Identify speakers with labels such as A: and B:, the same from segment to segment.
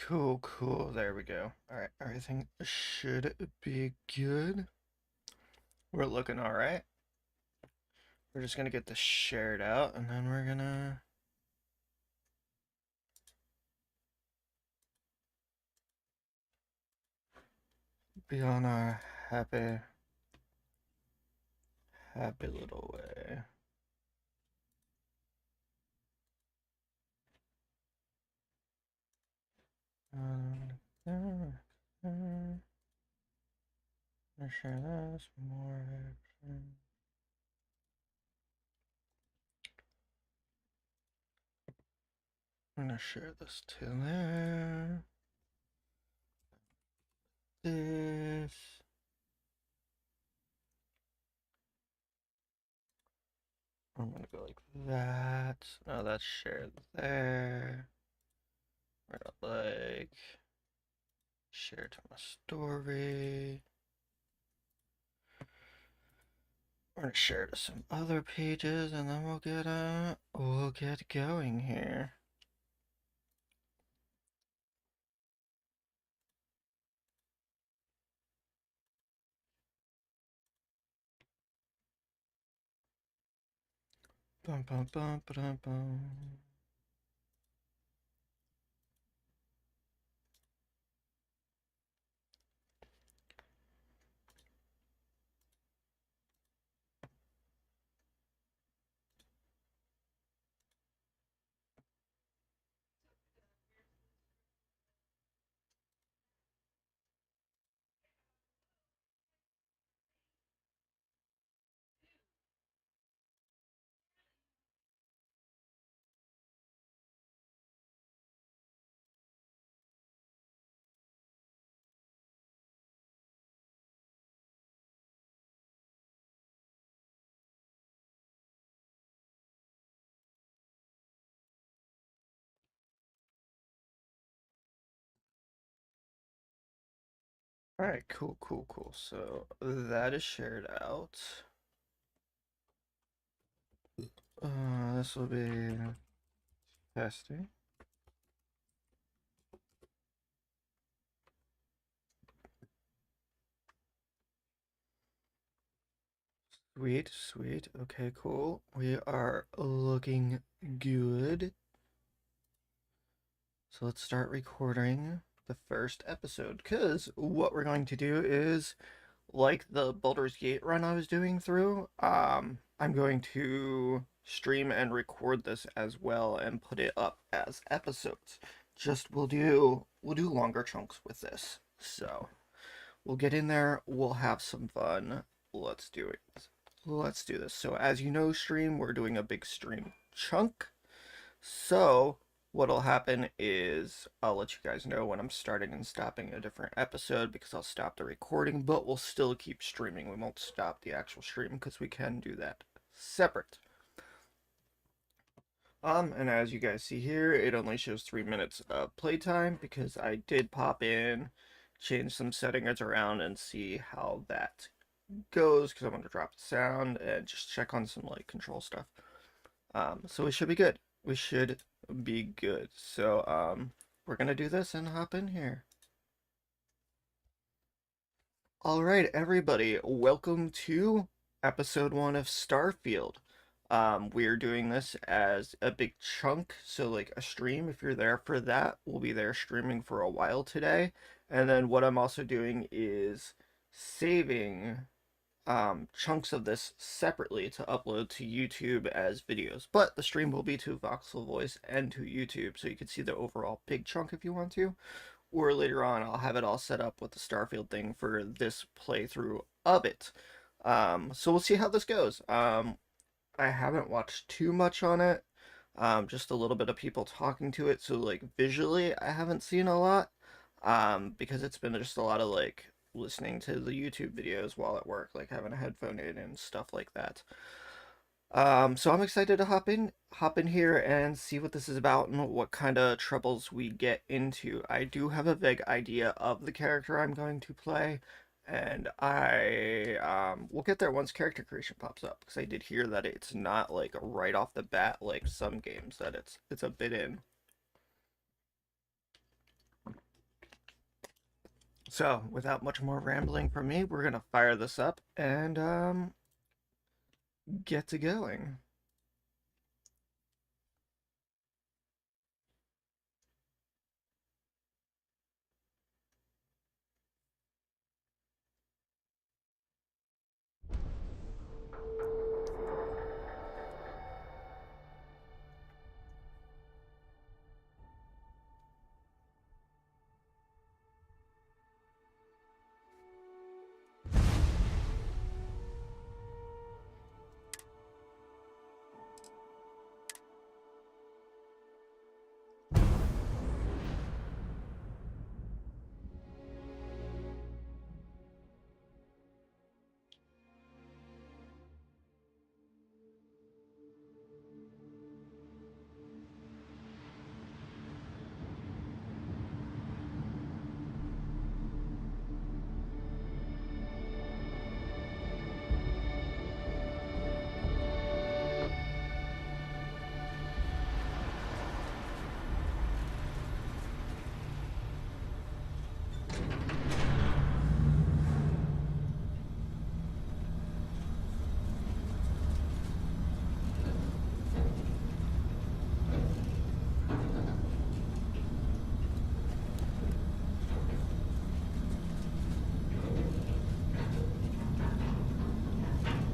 A: Cool, cool. There we go. All right, everything should be good. We're looking all right. We're just gonna get this shared out, and then we're gonna be on our happy little way. Share this more. I'm gonna share this to there. This. I'm gonna go like that. Now that's shared there. We're gonna like share to my story. We're gonna share to some other pages, and then we'll get going here. Bum bum bum bum bum. All right, cool, cool, cool. So that is shared out. This will be testing. Sweet, sweet. Okay, cool. We are looking good. So let's start recording the first episode. Because what we're going to do is, like the Baldur's Gate run I was doing through, I'm going to stream and record this as well and put it up as episodes. Just we'll do longer chunks with this. So we'll get in there, we'll have some fun. Let's do it. Let's do this. So as you know, stream, we're doing a big stream chunk. So what'll happen is I'll let you guys know when I'm starting and stopping a different episode because I'll stop the recording, but we'll still keep streaming. We won't stop the actual stream because we can do that separate. And as you guys see here, it only shows 3 minutes of playtime because I did pop in, change some settings around, and see how that goes because I want to drop the sound and just check on some like control stuff. So we should be good. We should be good. So we're gonna do this and hop in here. All right, everybody, welcome to episode 1 of Starfield. We're doing this as a big chunk, so like a stream. If you're there for that, we'll be there streaming for a while today. And then what I'm also doing is saving chunks of this separately to upload to YouTube as videos. But the stream will be to Voxel Voice and to YouTube, so you can see the overall big chunk if you want to. Or later on, I'll have it all set up with the Starfield thing for this playthrough of it. So we'll see how this goes. I haven't watched too much on it. Just a little bit of people talking to it. So like visually, I haven't seen a lot. Because it's been just a lot of like listening to the YouTube videos while at work, like having a headphone in and stuff like that. So I'm excited to hop in here and see what this is about and what kind of troubles we get into. I do have a vague idea of the character I'm going to play, and I will get there once character creation pops up because I did hear that it's not like right off the bat like some games that it's a bit in. So, without much more rambling from me, we're gonna fire this up and get to going.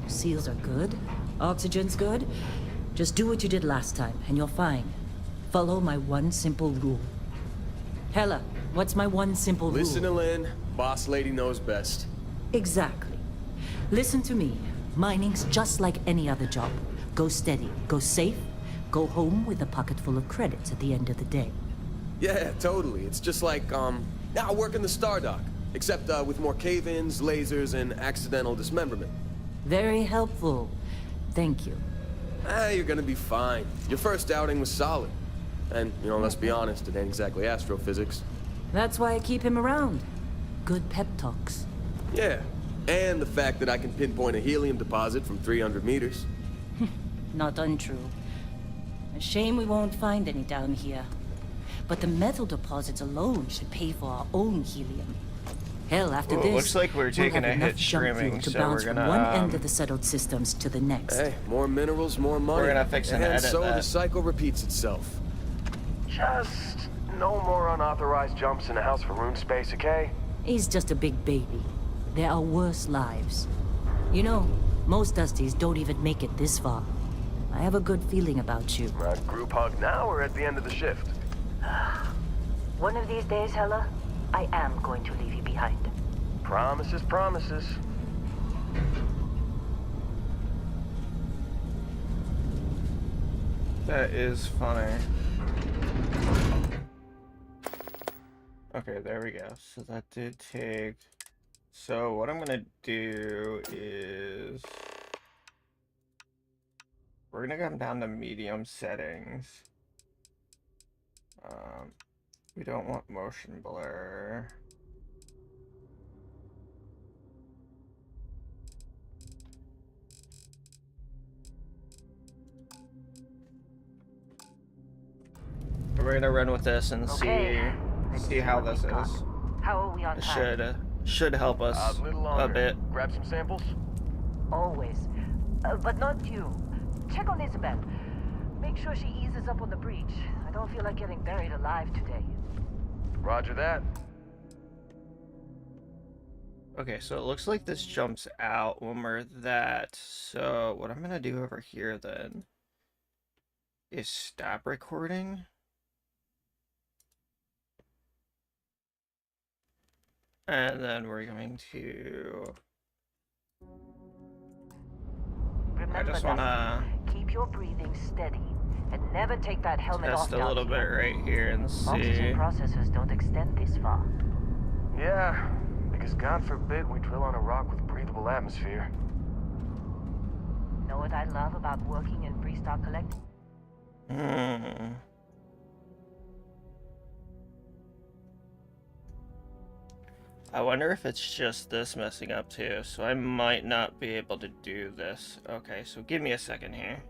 B: Seals are good. Oxygen's good. Just do what you did last time, and you're fine. Follow my one simple rule. Hella, what's my one simple rule?
C: Listen to Lynn. Boss lady knows best.
B: Exactly. Listen to me. Mining's just like any other job. Go steady, go safe, go home with a pocket full of credits at the end of the day.
C: Yeah, totally. It's just like, now working the Star Dock. Except, with more cave-ins, lasers, and accidental dismemberment.
B: Very helpful. Thank you.
C: You're gonna be fine. Your first outing was solid. And, you know, let's be honest, it ain't exactly astrophysics.
B: That's why I keep him around. Good pep talks.
C: Yeah, and the fact that I can pinpoint a helium deposit from 300 meters.
B: Not untrue. A shame we won't find any down here. But the metal deposits alone should pay for our own helium. Hell, after this,
A: Looks like we're taking
B: we'll
A: a
B: have
A: hit
B: enough junk
A: streaming,
B: fuel to
A: so
B: bounce
A: we're
B: from
A: gonna,
B: one end of the settled systems to the next.
C: Hey, more minerals, more money.
A: We're gonna fix and edit
C: so
A: that.
C: the cycle repeats itself. Just no more unauthorized jumps in the house for rune space, okay?
B: He's just a big baby. There are worse lives. You know, most Dusties don't even make it this far. I have a good feeling about you.
C: Group hug now or at the end of the shift?
B: One of these days, Hella, I am going to leave you behind.
C: Promises, promises.
A: That is funny. Okay, there we go. So that did take... So what I'm gonna do is... We're gonna come down to medium settings. We don't want motion blur. We're gonna run with this and see how this is.
B: How are we on
A: It
B: time?
A: should help us a bit.
C: Grab some samples?
B: Always. But not you. Check on Isabel. Make sure she eases up on the breach. I don't feel like getting buried alive today.
C: Roger that.
A: Okay, so it looks like this jumps out when we're that. So what I'm gonna do over here then is stop recording. And then we're going to...
B: Remember
A: I just wanna
B: keep your breathing steady and never take that helmet off.
A: test a little bit right here and see.
B: Oxygen processors don't extend this far.
C: Yeah, because God forbid we drill on a rock with breathable atmosphere.
B: Know what I love about working in Freestar Collect?
A: I wonder if it's just this messing up too, so I might not be able to do this. Okay, so give me a second here.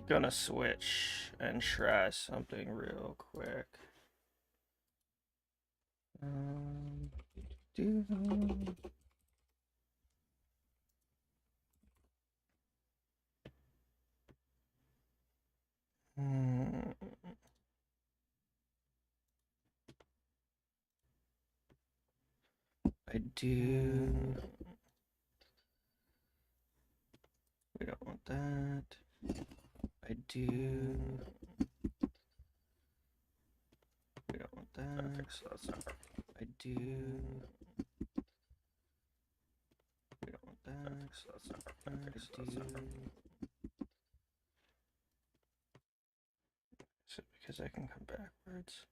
A: gonna switch and try something real quick. Do I do. We don't want that. I do. We don't want that. Okay, so that's not. I do. We don't want that. So that's not. Okay, so that's not. So because I can come backwards.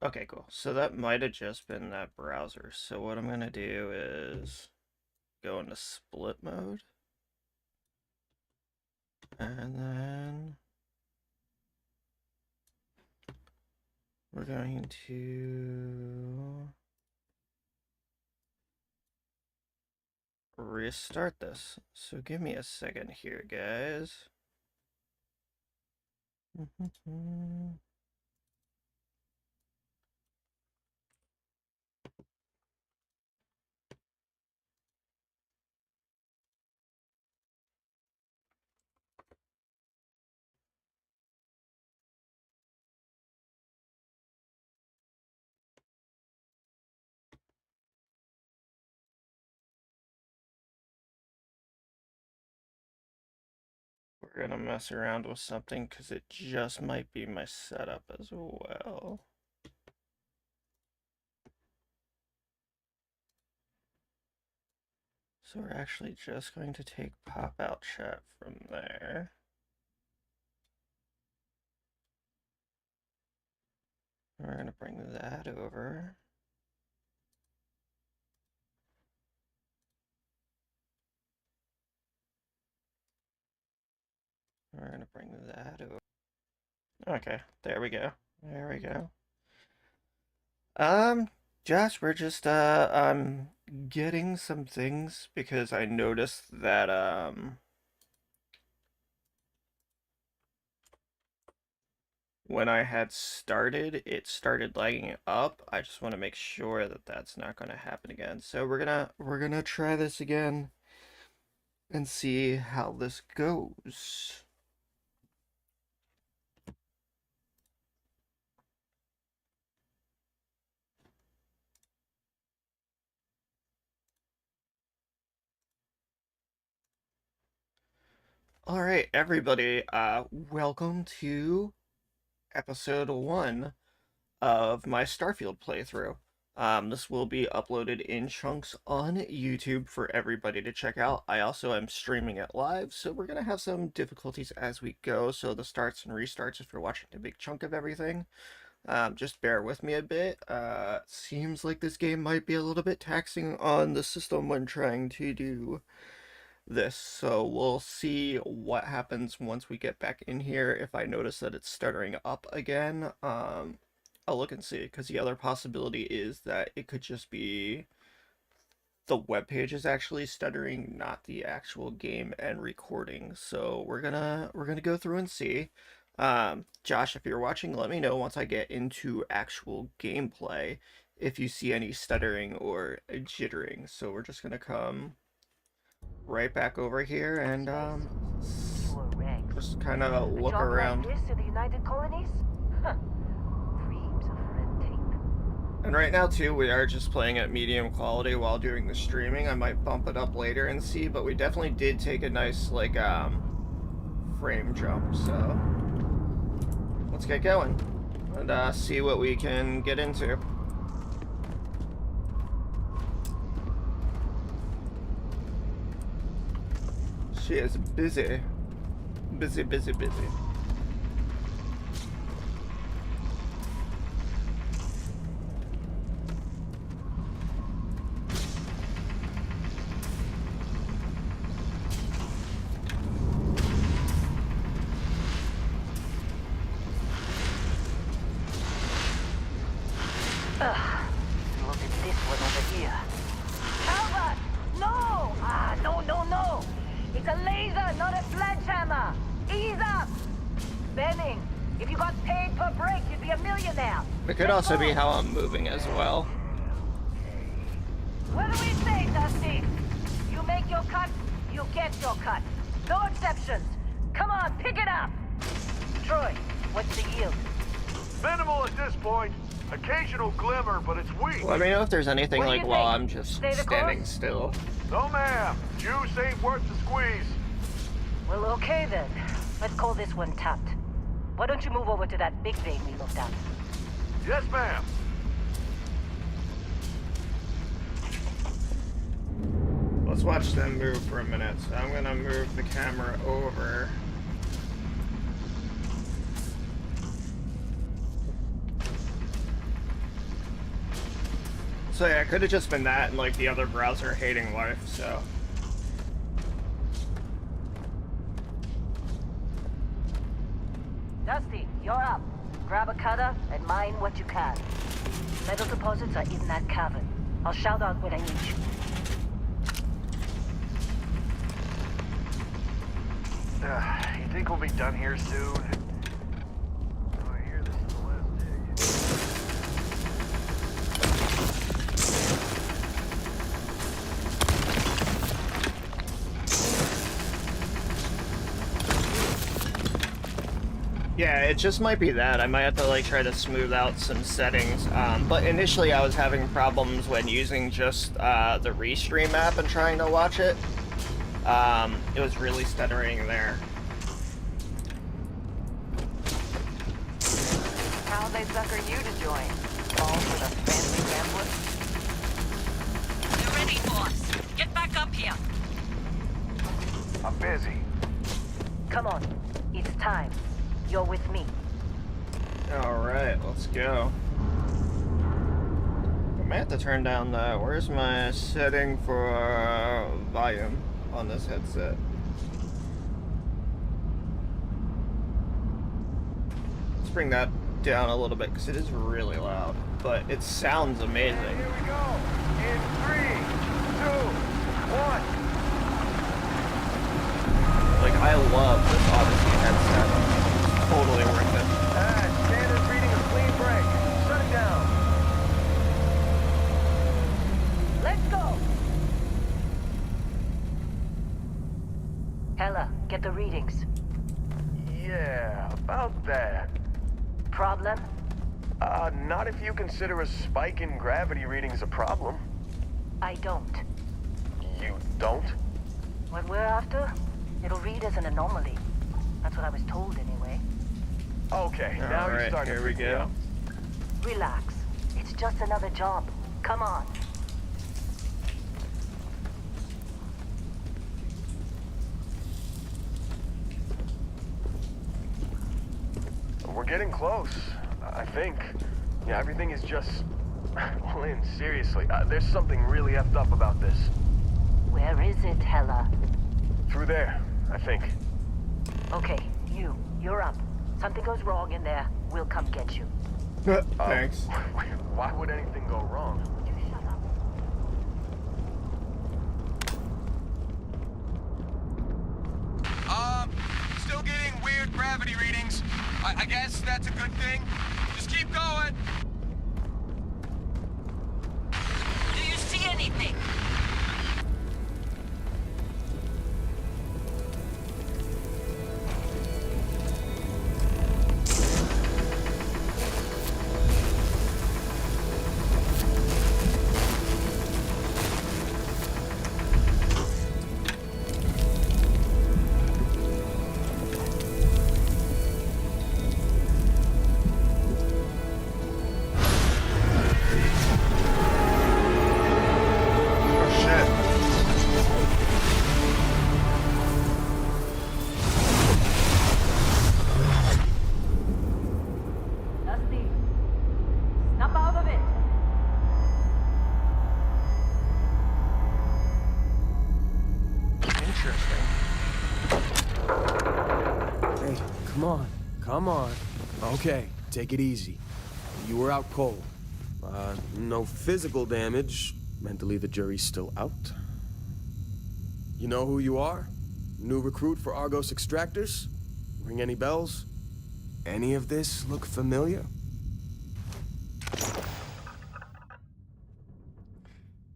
A: Okay, cool. So that might have just been that browser. So what I'm gonna do is go into split mode. And then we're going to restart this. So give me a second here, guys. We're gonna mess around with something because it just might be my setup as well. So we're actually just going to take pop-out chat from there. We're going to bring that over. We're going to bring that over. Okay, there we go. There we go. Josh, we're just, I'm getting some things because I noticed that, when I had started, it started lagging up. I just want to make sure that that's not going to happen again. So we're gonna try this again and see how this goes. All right, everybody, welcome to episode 1 of my Starfield playthrough. This will be uploaded in chunks on YouTube for everybody to check out. I also am streaming it live, so we're going to have some difficulties as we go. So the starts and restarts, if you're watching a big chunk of everything, just bear with me a bit. Seems like this game might be a little bit taxing on the system when trying to do this, so we'll see what happens once we get back in here. If I notice that it's stuttering up again, I'll look and see, because the other possibility is that it could just be the web page is actually stuttering, not the actual game and recording. So we're gonna go through and see. Josh, if you're watching, let me know once I get into actual gameplay if you see any stuttering or jittering. So we're just gonna come right back over here and just kind of look around.
D: Like this in the United Colonies? Creeps of red tape.
A: And right now too, we are just playing at medium quality while doing the streaming. I might bump it up later and see, but we definitely did take a nice like frame jump. So let's get going and see what we can get into. She is busy. Busy, busy, busy.
D: winning. If you got paid per break, you'd be a millionaire.
A: It could also be how I'm moving as well.
D: What do we say, Dusty? You make your cut, you get your cut. No exceptions. Come on, pick it up. Troy, what's the yield?
E: Minimal at this point. Occasional glimmer, but it's weak.
A: Let me know if there's anything
D: What do
A: like
D: you
A: while
D: think?
A: I'm just
D: Stay the
A: standing
D: course?
A: still.
E: No, ma'am. Juice ain't worth the squeeze.
D: Well, okay then. Let's call this one tapped. Why don't you move over to that big vein we looked at?
E: Yes, ma'am.
A: Let's watch them move for a minute. So I'm gonna move the camera over. So yeah, it could have just been that and like the other browser hating life, so.
D: Dusty, you're up. Grab a cutter and mine what you can. Metal deposits are in that cavern. I'll shout out when I need you.
E: You think we'll be done here soon? Oh, I hear this is the last dig.
A: Yeah, it just might be that. I might have to like try to smooth out some settings. But initially I was having problems when using just the Restream app and trying to watch it. It was really stuttering there.
D: How they sucker you to join? Fall for the fancy pamphlet?
B: You're ready, boss. Get back up here.
E: I'm busy.
D: Come on, it's time. You're with me.
A: Alright, let's go. I might have to turn down the... Where's my setting for volume on this headset? Let's bring that down a little bit because it is really loud, but it sounds amazing.
E: And here we go. In 3, 2, 1.
A: Like, I love this Odyssey headset. Totally worth it.
E: Standard's reading a clean break. Shut it down.
D: Let's go! Hella, get the readings.
E: Yeah, about that.
D: Problem?
E: Not if you consider a spike in gravity readings a problem.
D: I don't.
E: You don't?
D: What we're after, it'll read as an anomaly. That's what I was told anyway.
E: Okay, now you're
A: Alright,
E: starting
A: here
E: to
A: we
E: freak me
A: go.
E: out.
D: Relax. It's just another job. Come on.
E: We're getting close, I think. Yeah, everything is just... Well, Lynn, seriously, there's something really effed up about this.
D: Where is it, Hella?
E: Through there, I think.
D: Okay, you're up. Something goes wrong in there, we'll come get you.
A: Thanks.
E: Why would anything go wrong?
D: You shut up.
C: Still getting weird gravity readings. I guess that's a good thing. Just keep going.
B: Do you see anything?
A: Oh shit.
D: Dusty, snap out of it.
A: Interesting.
C: Hey, come on. Come on. Okay, take it easy. You were out cold. No physical damage. Mentally, the jury's still out. You know who you are? New recruit for Argos Extractors? Ring any bells? Any of this look familiar?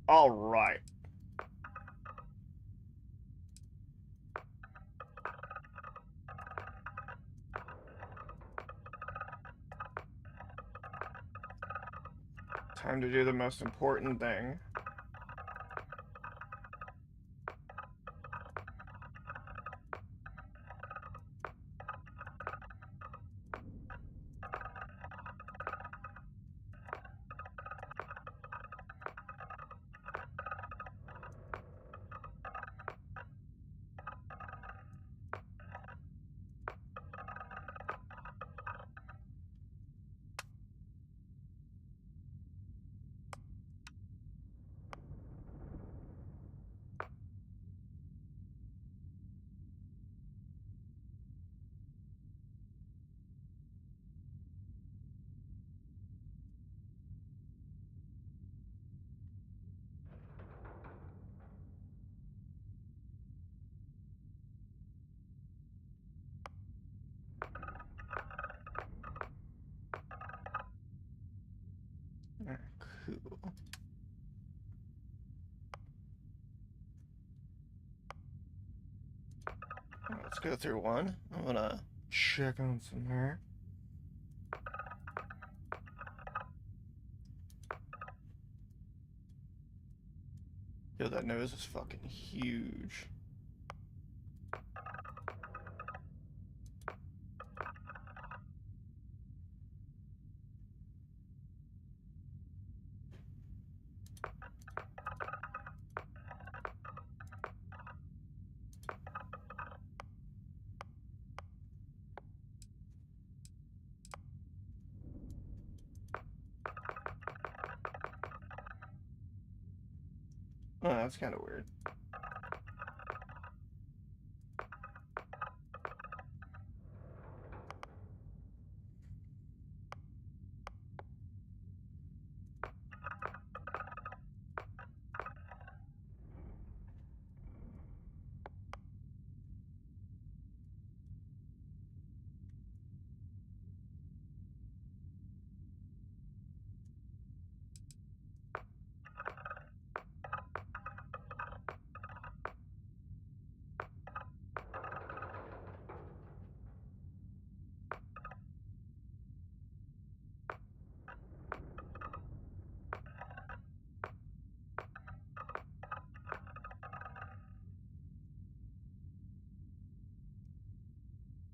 A: All right. Time to do the most important thing. Cool. Let's go through one. I'm gonna check on some hair. Yo, that nose is fucking huge. Oh, that's kind of weird.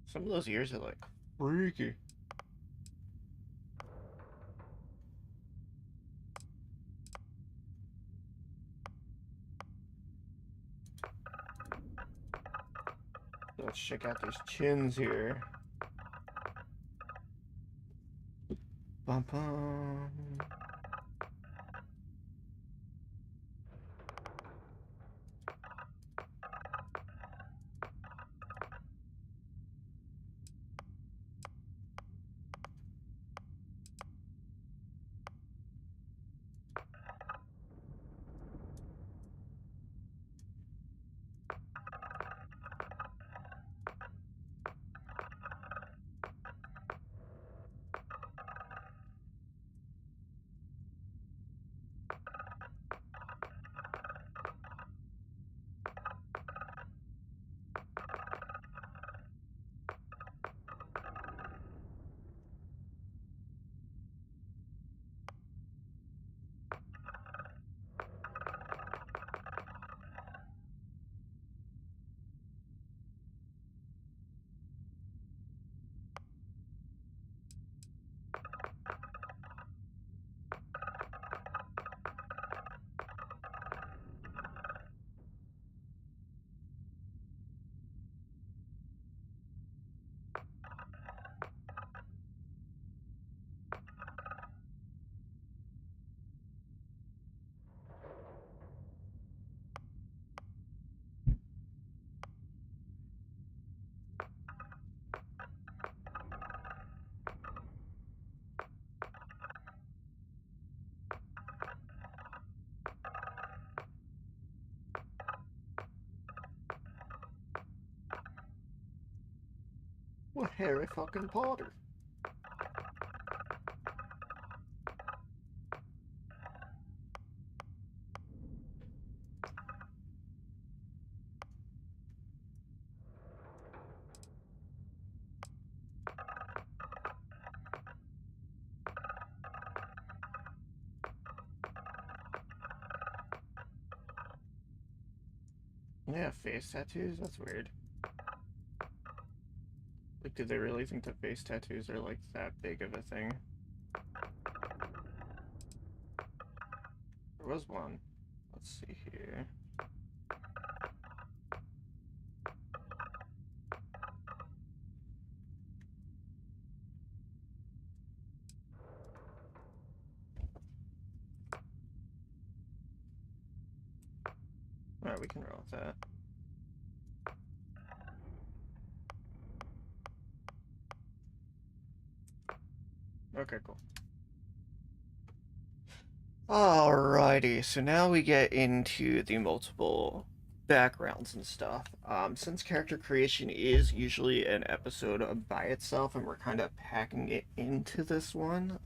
A: Some of those ears are like freaky. Let's check out these chins here. Bum bum. What Harry fucking Potter? they have face tattoos? That's weird. Like, do they really think that face tattoos are, like, that big of a thing? There was one. Let's see here. Alright, we can roll with that. Okay, cool. Alrighty, so now we get into the multiple backgrounds and stuff. Since character creation is usually an episode by itself, and we're kind of packing it into this one,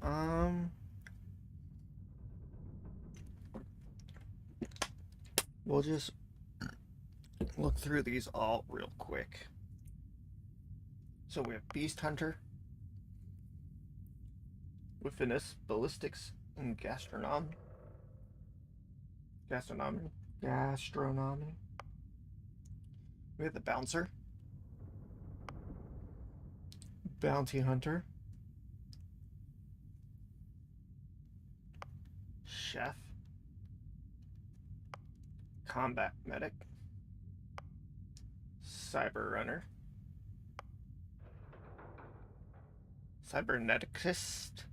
A: we'll just look through these all real quick. So we have Beast Hunter, with finesse, ballistics, and gastronomy. Gastronomy. We have the Bouncer, Bounty Hunter, Chef, Combat Medic, Cyber Runner, Cyberneticist,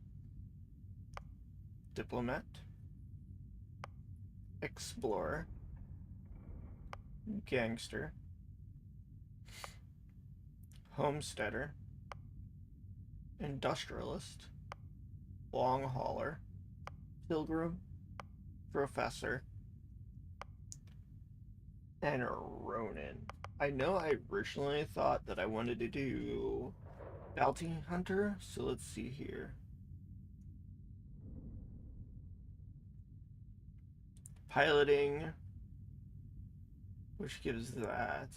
A: Diplomat, Explorer, Gangster, Homesteader, Industrialist, Long Hauler, Pilgrim, Professor, and Ronin. I know I originally thought that I wanted to do Bounty Hunter, so let's see here. Piloting, which gives that.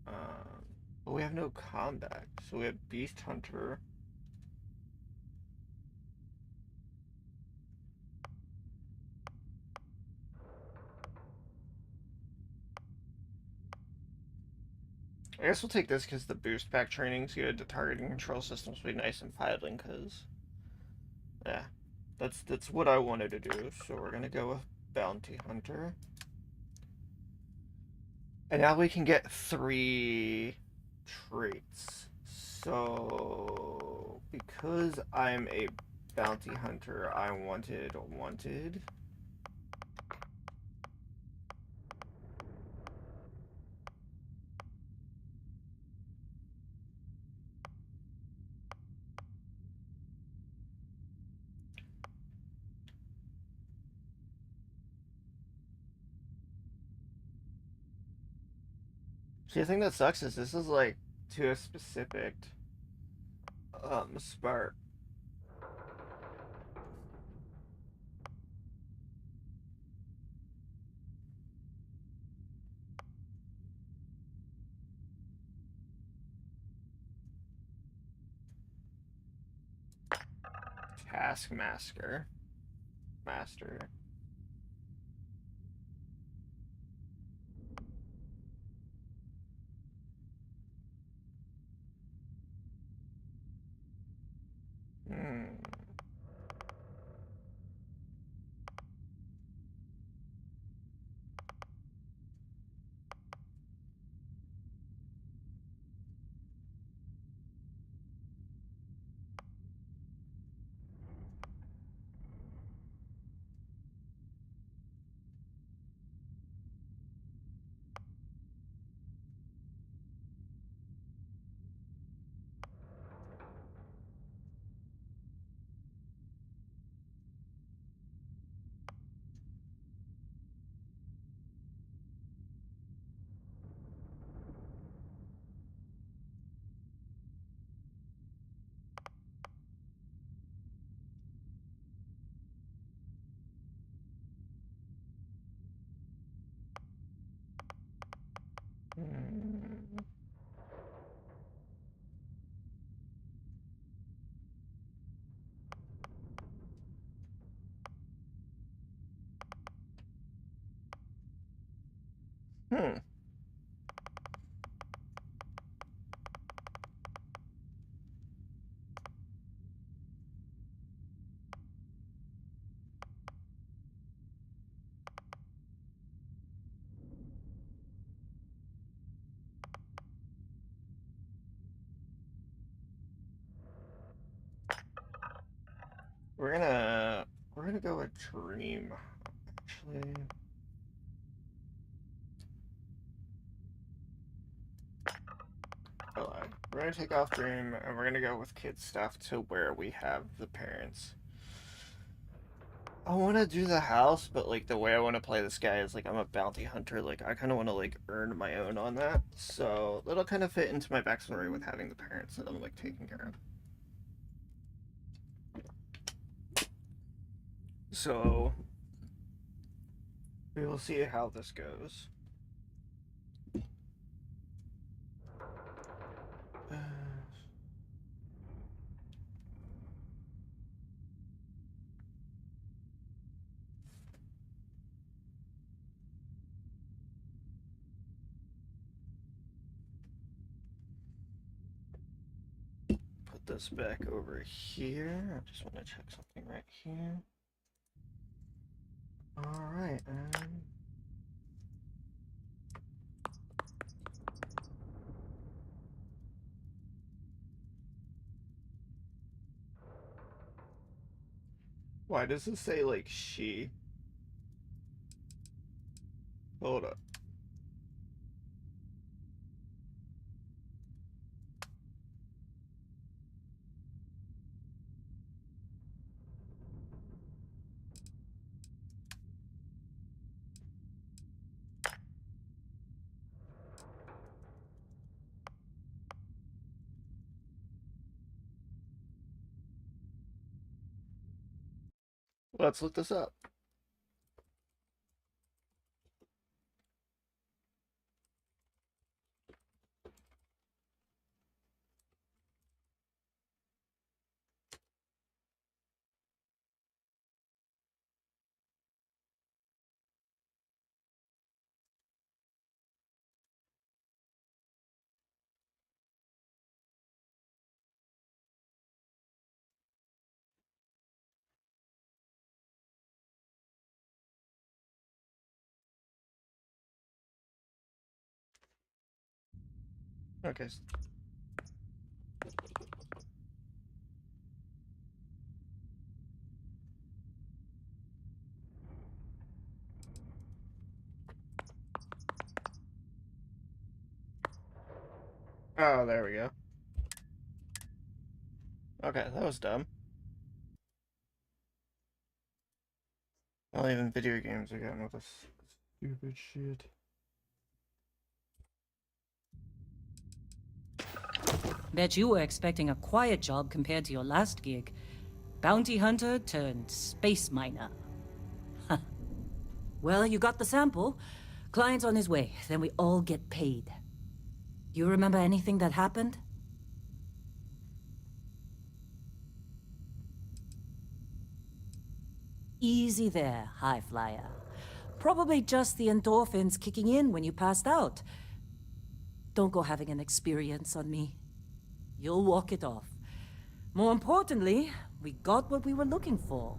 A: But we have no combat, so we have Beast Hunter. I guess we'll take this because the boost pack training's good. The targeting control systems will be nice and piloting because, yeah, that's what I wanted to do. So we're gonna go with Bounty Hunter, and now we can get 3 traits. So because I'm a Bounty Hunter, I wanted. See, the thing that sucks is this is like to a specific Spark. Taskmaster. Master. Hmm. Hmm. Hmm. We're gonna we're gonna go with Dream. Actually, hold on. We're gonna take off Dream and we're gonna go with kid stuff to where we have the parents. I want to do the house, but like the way I want to play this guy is like I'm a bounty hunter. Like I kind of want to like earn my own on that. So that'll kind of fit into my backstory with having the parents that I'm like taking care of. So we will see how this goes. Put this back over here. I just want to check something right here. All right. Why does this say like she? Hold up. Let's look this up. Okay. Oh, there we go. Okay, that was dumb. Not even video games are getting with this stupid shit.
B: Bet you were expecting a quiet job compared to your last gig. Bounty hunter turned space miner. Huh. Well, you got the sample. Client's on his way, then we all get paid. You remember anything that happened? Easy there, high flyer. Probably just the endorphins kicking in when you passed out. Don't go having an experience on me. You'll walk it off. More importantly, we got what we were looking for.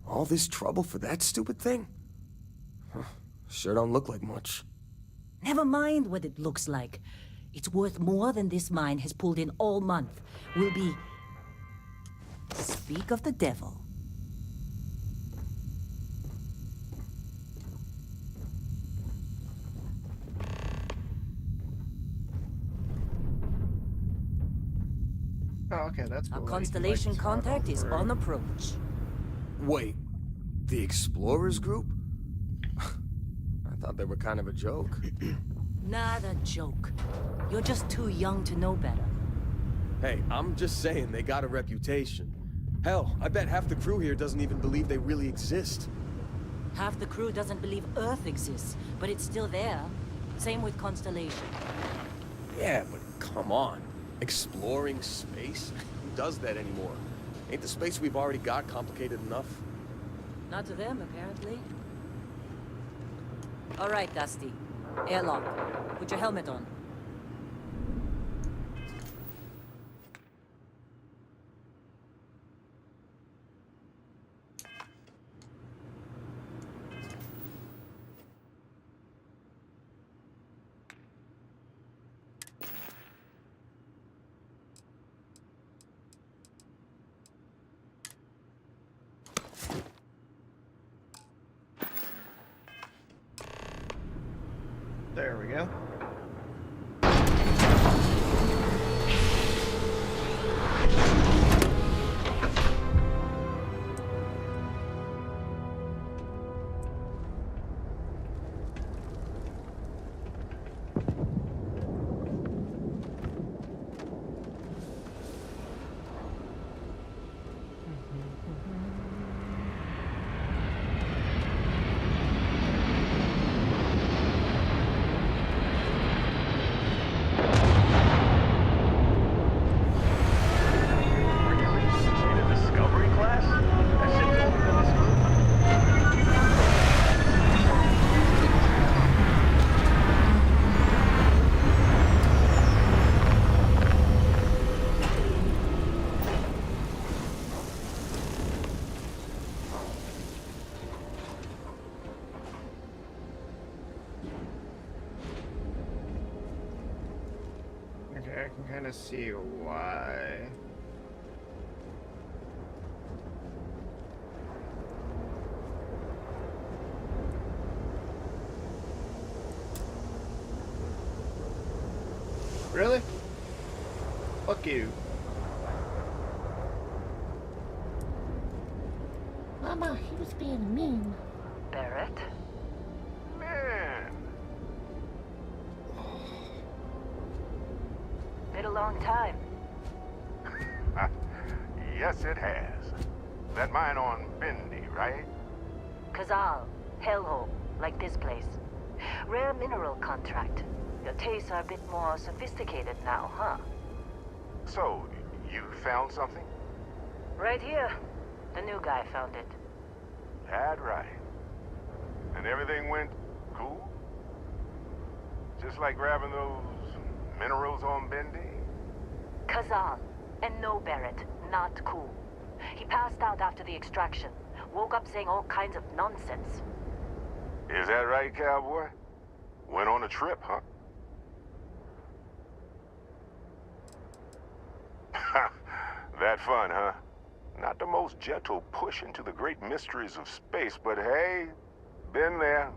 C: All this trouble for that stupid thing? Huh. Sure don't look like much.
B: Never mind what it looks like. It's worth more than this mine has pulled in all month. We'll be... Speak of the devil.
A: Oh, okay, that's
B: Our
A: cool.
B: constellation contact is on approach.
C: Wait, the Explorers group? I thought they were kind of a joke.
B: Not a joke. You're just too young to know better.
C: Hey, I'm just saying they got a reputation. Hell, I bet half the crew here doesn't even believe they really exist.
B: Half the crew doesn't believe Earth exists, but it's still there. Same with Constellation.
C: Yeah, but come on. Exploring space? Who does that anymore? Ain't the space we've already got complicated enough?
B: Not to them, apparently. All right, Dusty. Airlock. Put your helmet on.
A: go.
E: In a discovery class? That shit's older than this group.
A: Okay, I can kind of see why. Really? Fuck you.
F: Mama, he was being mean.
D: Barrett?
E: Man.
D: Been a long time.
G: Yes, it has. That mine on Bendy, right?
D: Kazal, hellhole, like this place. Rare mineral contract. Your tastes are a bit more sophisticated now, huh?
G: So, you found something?
D: Right here. The new guy found it.
G: That right. And everything went cool? Just like grabbing those minerals on Bendy?
D: Kazal. And no, Barrett. Not cool. He passed out after the extraction. Woke up saying all kinds of nonsense.
G: Is that right, cowboy? Went on a trip, huh? That fun, huh? Not the most gentle push into the great mysteries of space, but hey, been there.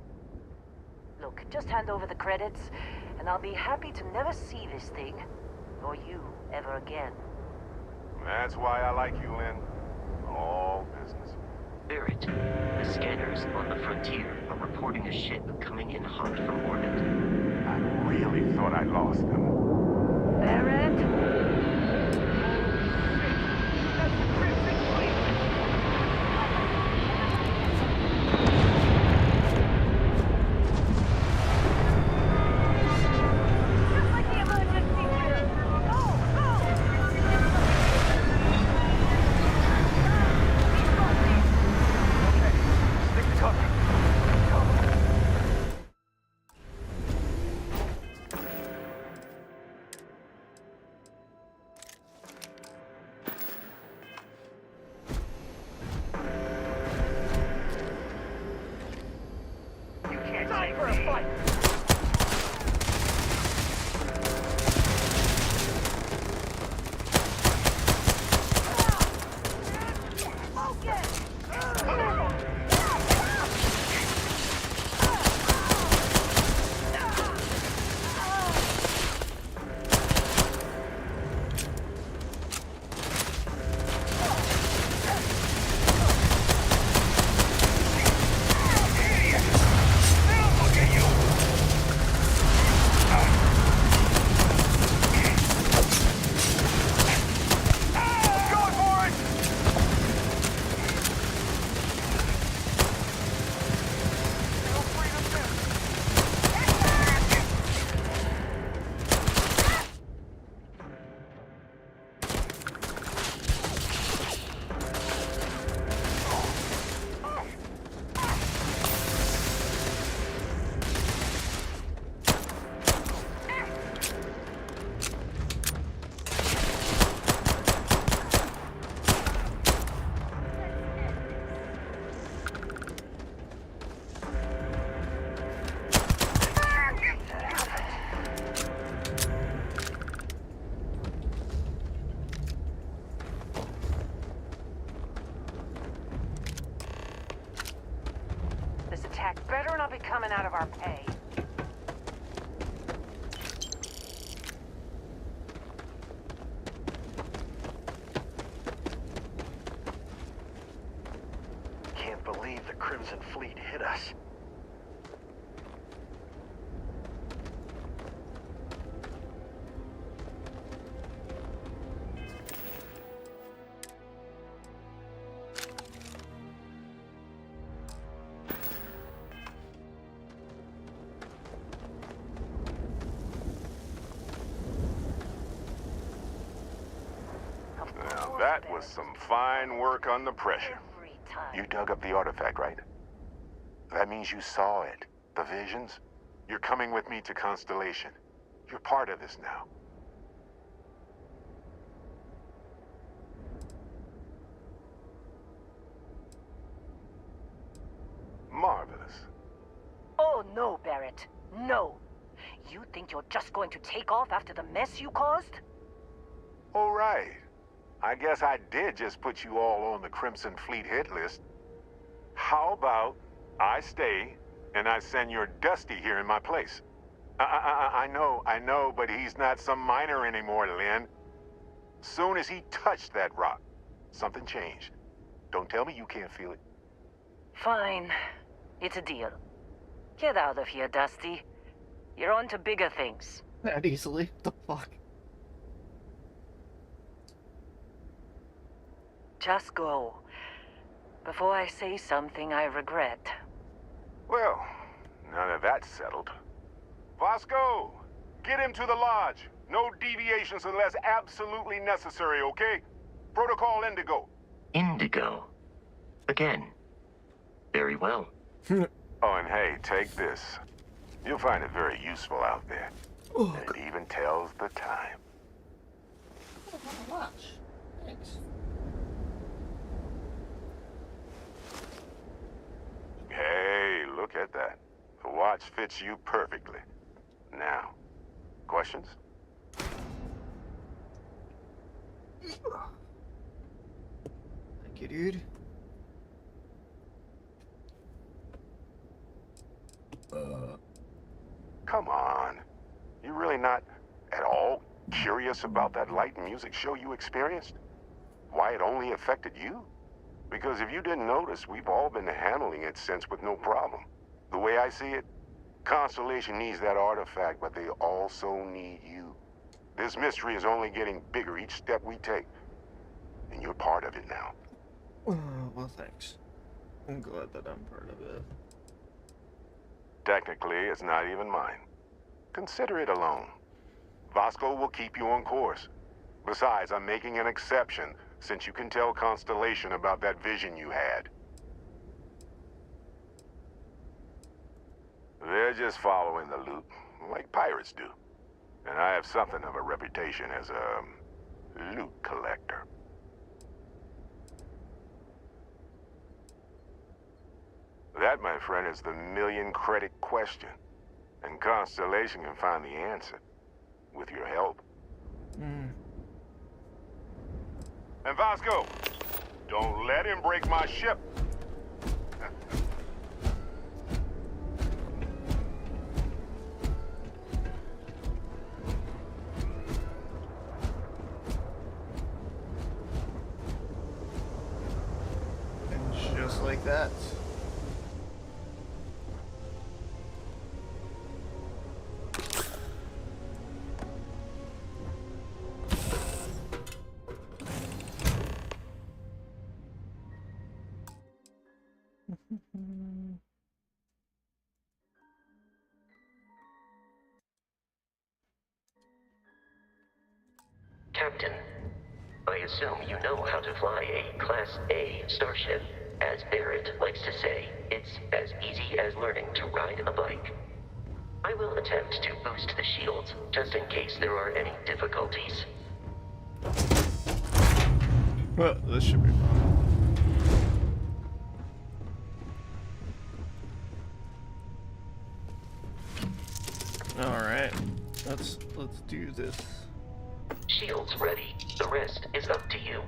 D: Look, just hand over the credits, and I'll be happy to never see this thing, or you, ever again.
G: That's why I like you, Lynn. All business.
H: Barrett, the scanners on the frontier are reporting a ship coming in hot from orbit.
G: I really thought I lost them.
D: Barrett? Just like the emergency drill. Go, go!
E: Stick to cover. You can't take for a fight. This attack better not be coming out of our pay. Crimson Fleet hit us.
G: Now that was some fine work under pressure.
D: Every time.
G: You dug up the artifact, right? That means you saw it. The visions? You're coming with me to Constellation. You're part of this now. Marvelous.
D: Oh no, Barrett. No. You think you're just going to take off after the mess you caused?
G: All right. I guess I did just put you all on the Crimson Fleet hit list. How about I stay and I send your Dusty here in my place? I know, but he's not some miner anymore, Lynn. Soon as he touched that rock, something changed. Don't tell me you can't feel it.
D: Fine. It's a deal. Get out of here, Dusty. You're on to bigger things.
A: That easily? The fuck?
D: Just go. Before I say something I regret.
G: Well, now that that's settled. Vasco, get him to the lodge. No deviations unless absolutely necessary, okay? Protocol Indigo.
H: Indigo. Again. Very well.
G: Oh, and hey, take this. You'll find it very useful out there.
A: Oh,
G: And it even tells the time.
F: Watch. Thanks.
G: Hey, look at that. The watch fits you perfectly. Now, questions?
A: thank you, dude.
G: Come on. You really not at all curious about that light and music show you experienced? Why it only affected you? Because if you didn't notice, we've all been handling it since with no problem. The way I see it, Constellation needs that artifact, but they also need you. This mystery is only getting bigger each step we take. And you're part of it now.
A: Well, thanks. I'm glad that I'm part of it.
G: Technically, it's not even mine. Consider it alone. Vasco will keep you on course. Besides, I'm making an exception since you can tell Constellation about that vision you had. They're just following the loot, like pirates do. And I have something of a reputation as a loot collector. That, my friend, is the million-credit question. And Constellation can find the answer. With your help. And Vasco, don't let him break my ship.
A: And just like that.
H: Captain, I assume you know how to fly a Class A starship. As Barrett likes to say, it's as easy as learning to ride a bike. I will attempt to boost the shields, just in case there are any difficulties.
A: Well, this should be fun. Alright. Let's do this.
H: Shields ready. The rest is up to you.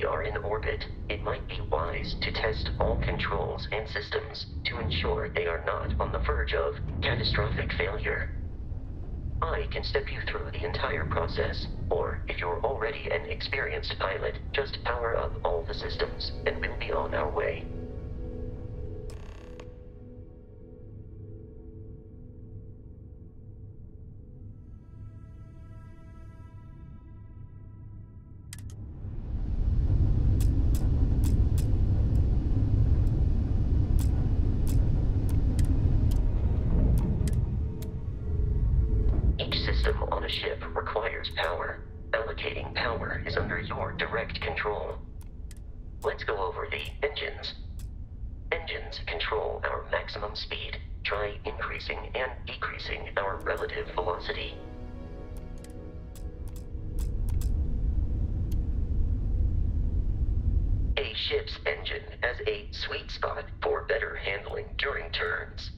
H: we are in orbit, it might be wise to test all controls and systems to ensure they are not on the verge of catastrophic failure. I can step you through the entire process, or if you're already an experienced pilot, just power up all the systems, and we'll be on our way. Each system on a ship requires power. Allocating power is under your direct control. Let's go over the engines. Engines control our maximum speed. Try increasing and decreasing our relative velocity. A ship's engine has a sweet spot for better handling during turns.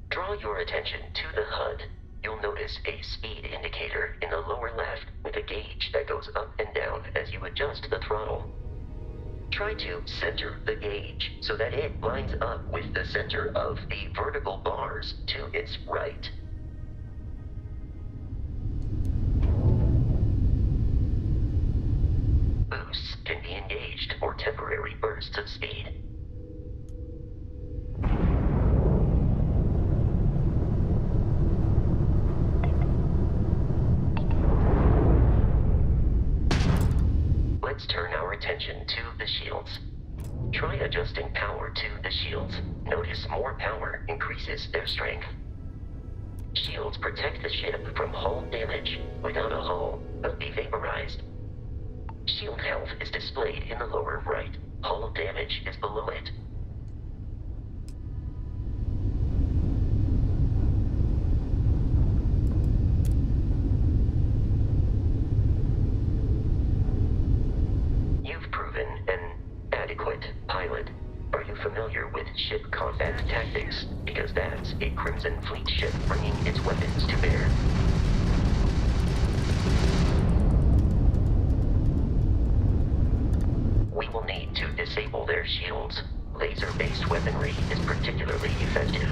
H: Draw your attention to the HUD. You'll notice a speed indicator in the lower left with a gauge that goes up and down as you adjust the throttle. Try to center the gauge so that it lines up with the center of the vertical bars to its right. Boosts can be engaged for temporary bursts of speed. Let's turn our attention to the shields. Try adjusting power to the shields. Notice more power increases their strength. Shields protect the ship from hull damage. Without a hull, they'll be vaporized. Shield health is displayed in the lower right. Hull damage is below it. You've proven an adequate pilot. Are you familiar with ship combat tactics? Because that's a Crimson Fleet ship bringing its weapons to bear. We will need to disable their shields. Laser-based weaponry is particularly effective.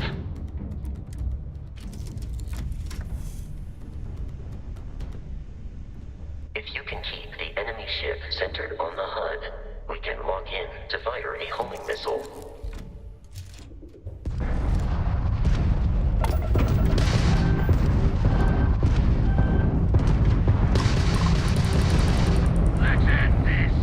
H: If you can keep the enemy ship centered on the HUD, we can lock in to fire a homing missile.
E: Let's end this!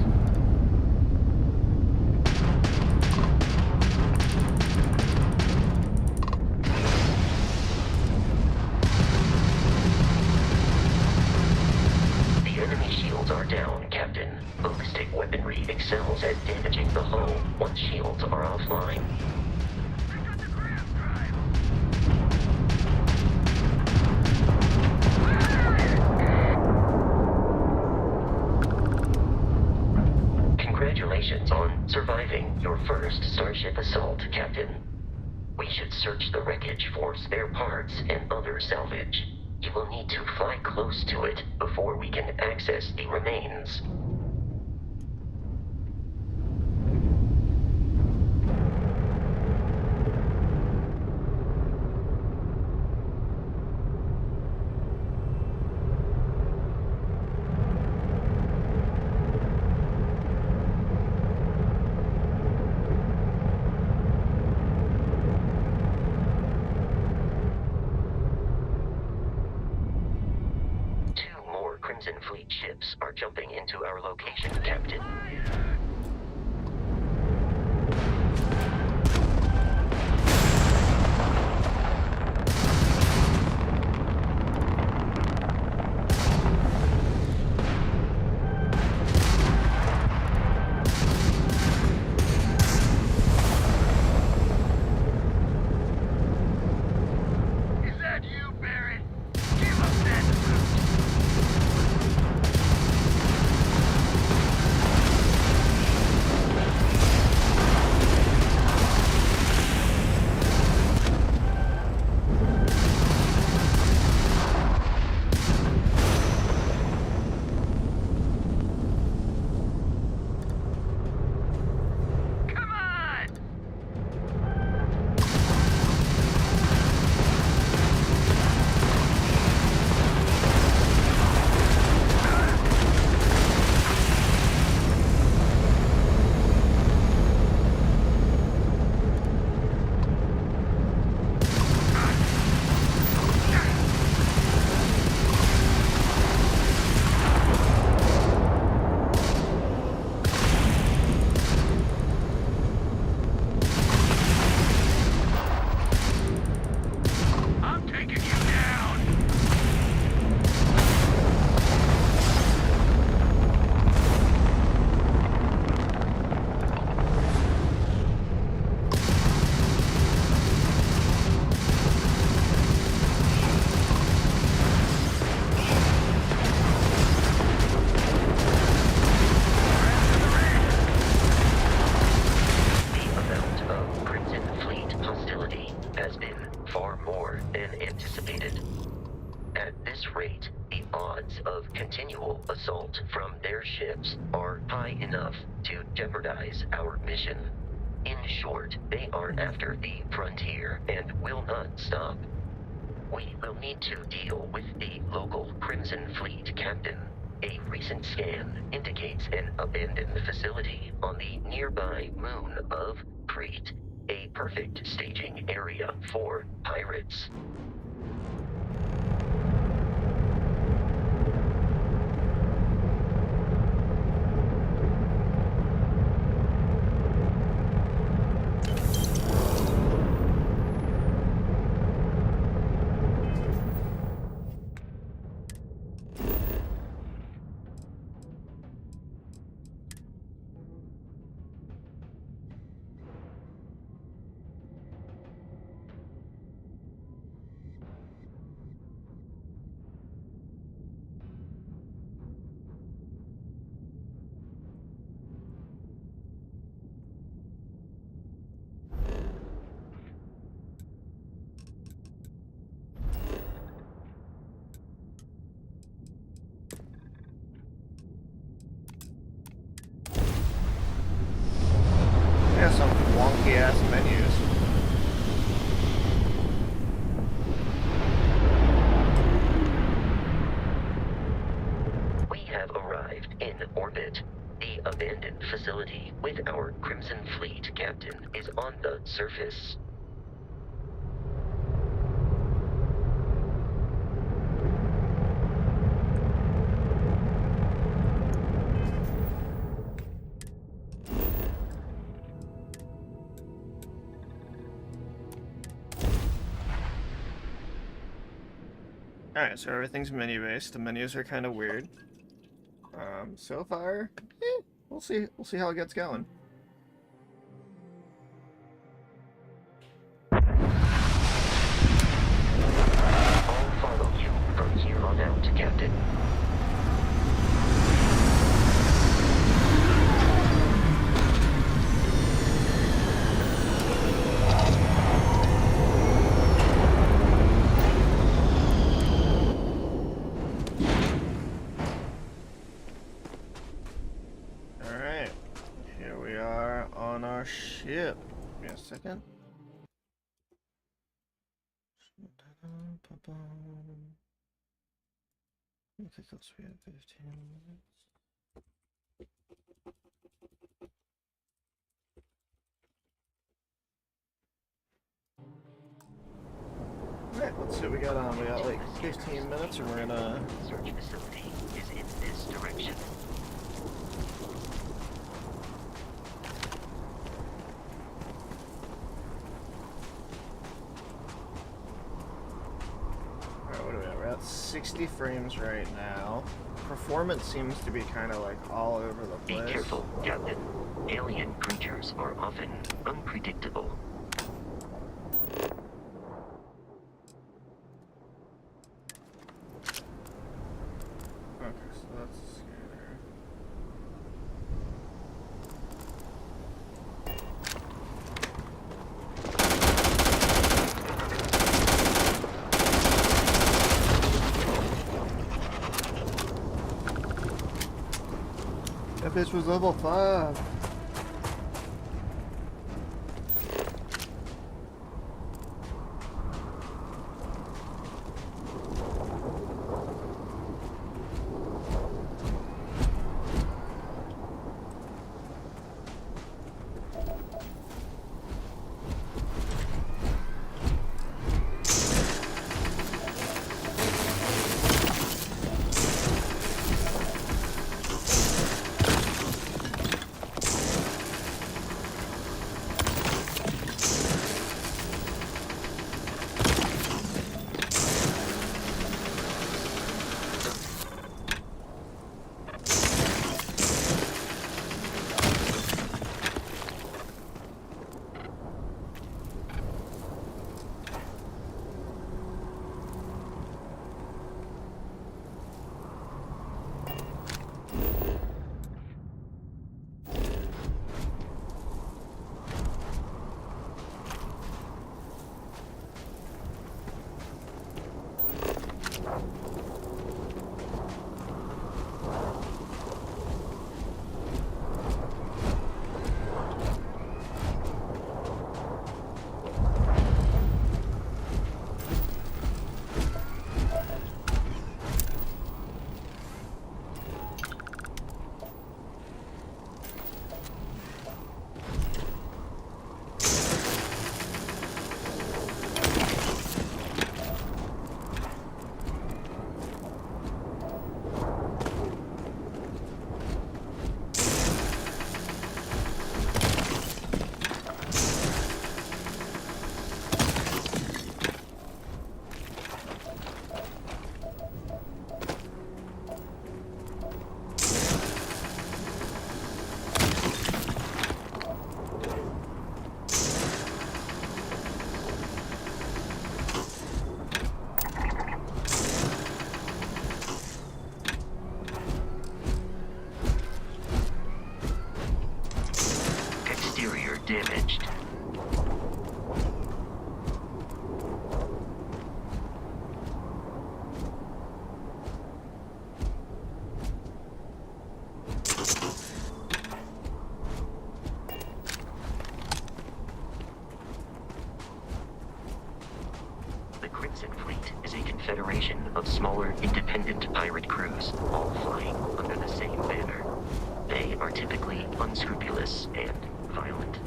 H: The enemy shields are down, Captain. Ballistic weaponry excels at damaging the hull once shields are offline. Congratulations on surviving your first Starship assault, Captain. We should search the wreckage for spare parts and other salvage. You will need to fly close to it before we can access the remains. Crimson Fleet ships are jumping into our location, Captain.
E: Is that you, Barrett? Give up that suit!
H: assault from their ships are high enough to jeopardize our mission. In short, they are after the frontier and will not stop. We will need to deal with the local Crimson Fleet captain. A recent scan indicates an abandoned facility on the nearby moon of Crete, a perfect staging area for pirates.
A: Yeah, some wonky ass menus.
H: We have arrived in orbit. The abandoned facility with our Crimson Fleet captain is on the surface.
A: Alright, so everything's menu-based. The menus are kind of weird. So far, we'll see. We'll see how it gets going.
H: I'll follow you from here on out, Captain.
A: Alright, here we are on our ship. Give me a second. I think else we have 15 minutes. Alright, let's see what we got on. We got like 15 minutes and we're gonna...
H: Search facility is in this direction.
A: Alright, what do we have? We're at 60 frames right now. Performance seems to be kind of like all over the
H: Be
A: place.
H: careful, Captain. Alien creatures are often unpredictable.
A: Okay, so that's a scanner. That bitch was level 5.
H: damaged. The Crimson Fleet is a confederation of smaller, independent pirate crews, all flying under the same banner. They are typically unscrupulous and violent.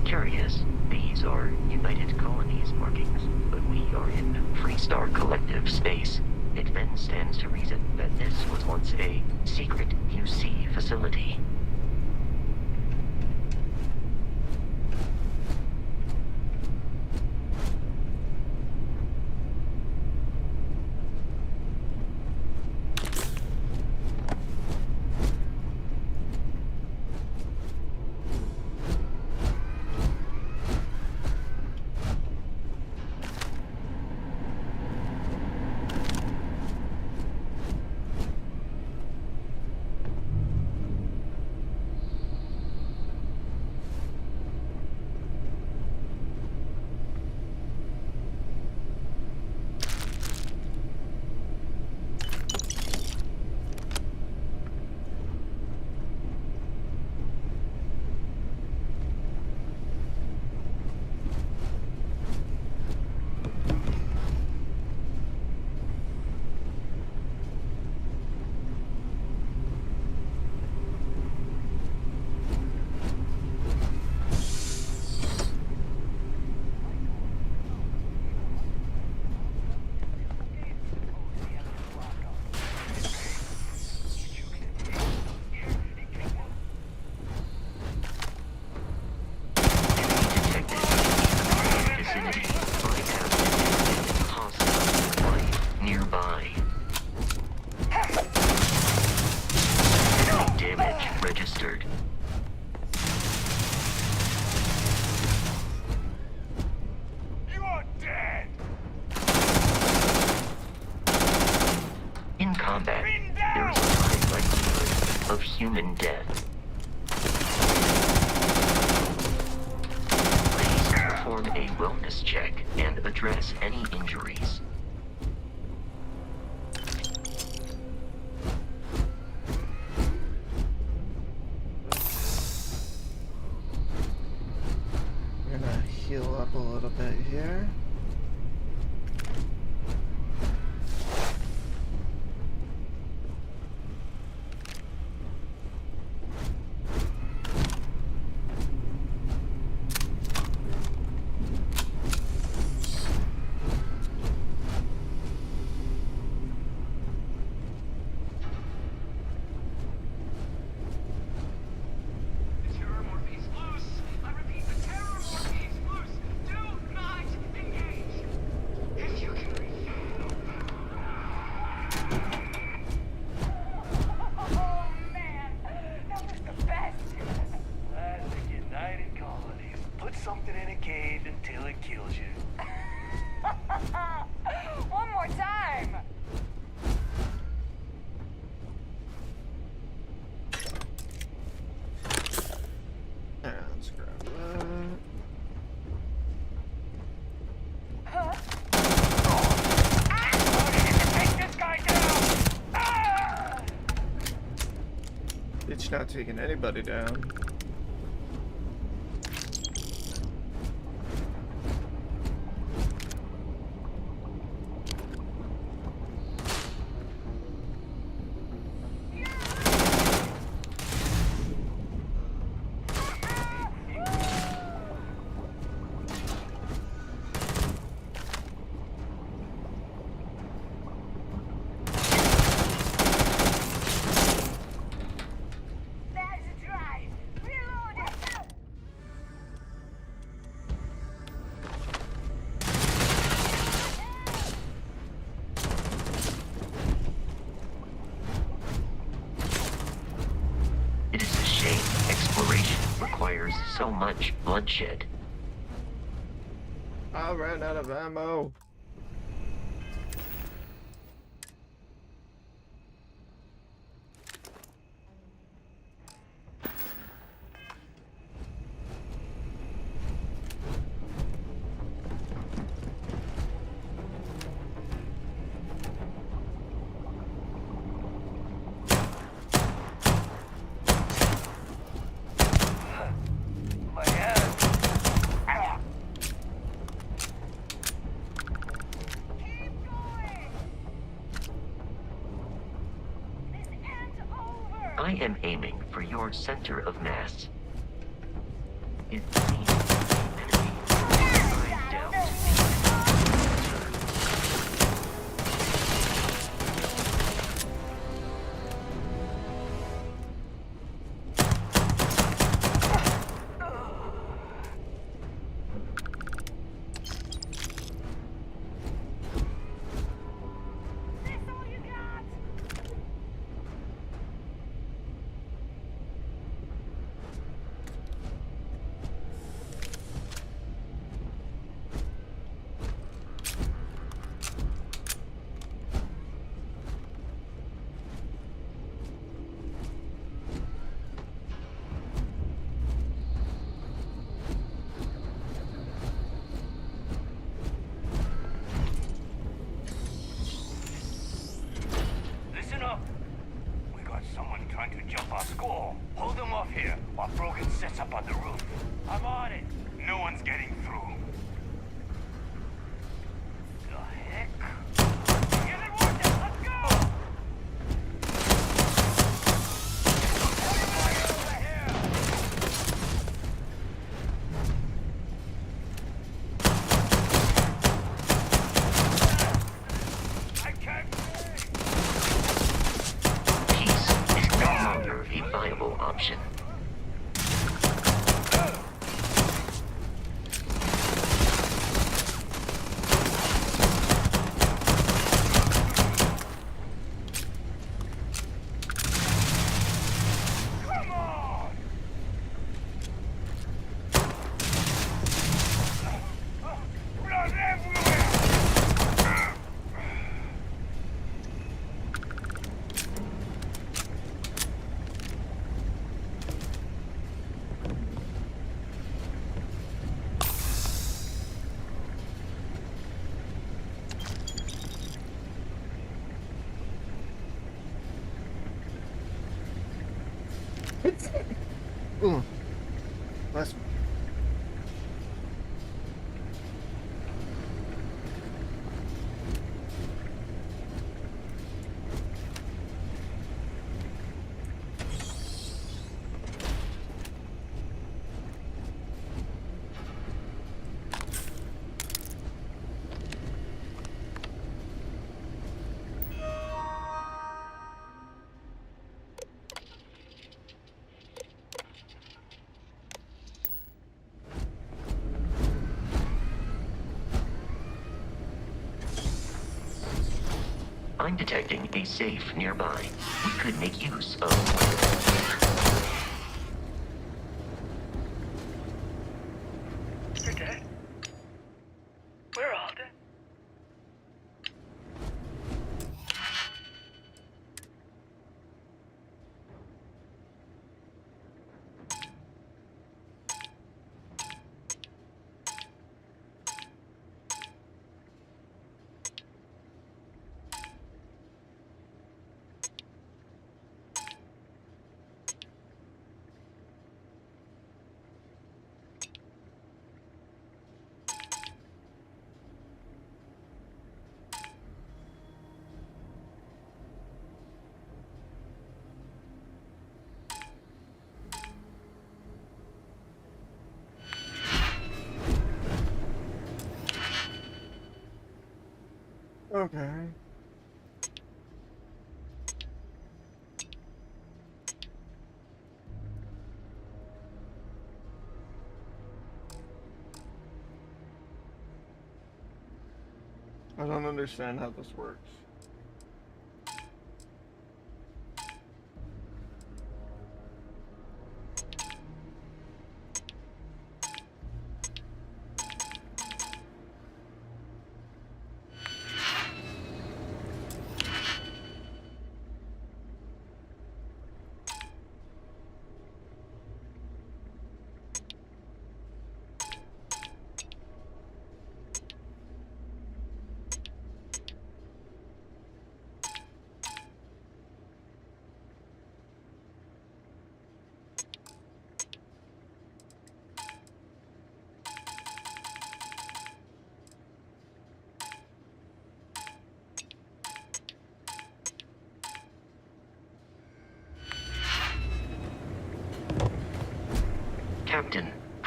H: Curious, these are United Colonies markings, but we are in Freestar Collective space. It then stands to reason that this was once a secret UC facility. Registered.
E: You are dead!
H: In combat, there is a high likelihood of human death. Please perform a wellness check and address any injuries.
A: Heal up a little bit here.
E: Something in a cave until it kills you.
D: One more time!
A: Let's grab that.
D: Huh?
E: Take this guy down! Ah!
A: It's not taking anybody down.
D: That's right.
H: requires so much bloodshed.
A: I ran out of ammo.
E: My hand.
H: I am aiming for your center of mass. It seems the enemy I doubt
E: Listen up. We got someone trying to jump our school. Hold them off here while Brogan sets up on the roof. I'm on it. No one's getting through. The heck? Get it working. Let's go! Everybody over here! I can't see!
H: peace is no longer a viable option.
E: Come on! Blood everywhere!
A: Ooh. That's...
H: I'm detecting a safe nearby. We could make use of...
E: You're dead. We're all dead.
A: Okay. I don't understand how this works.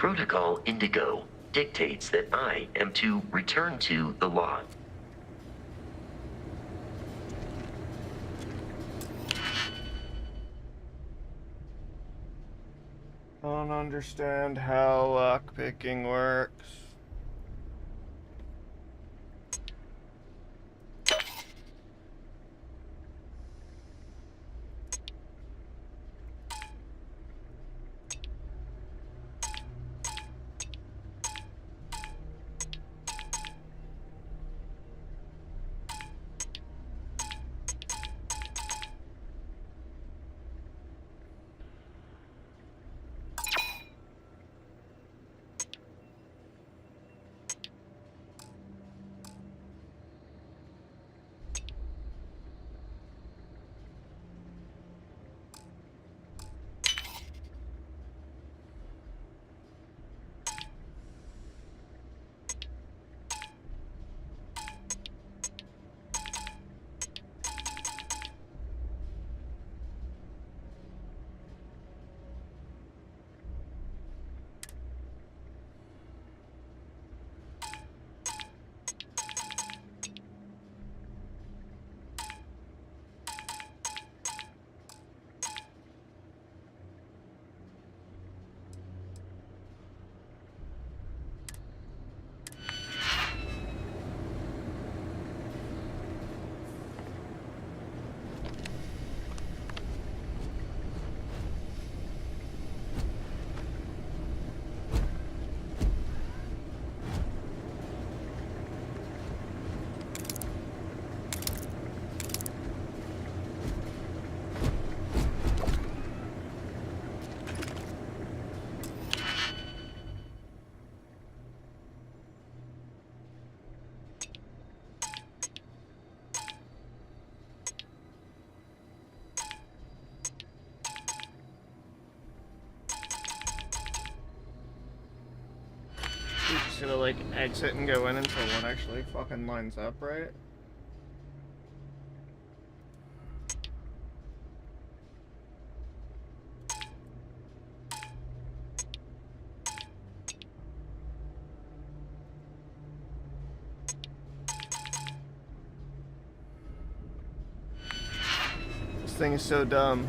H: Protocol Indigo dictates that I am to return to the law.
A: I don't understand how lockpicking works. You're just gonna like exit and go in until one actually fucking lines up, right? This thing is so dumb.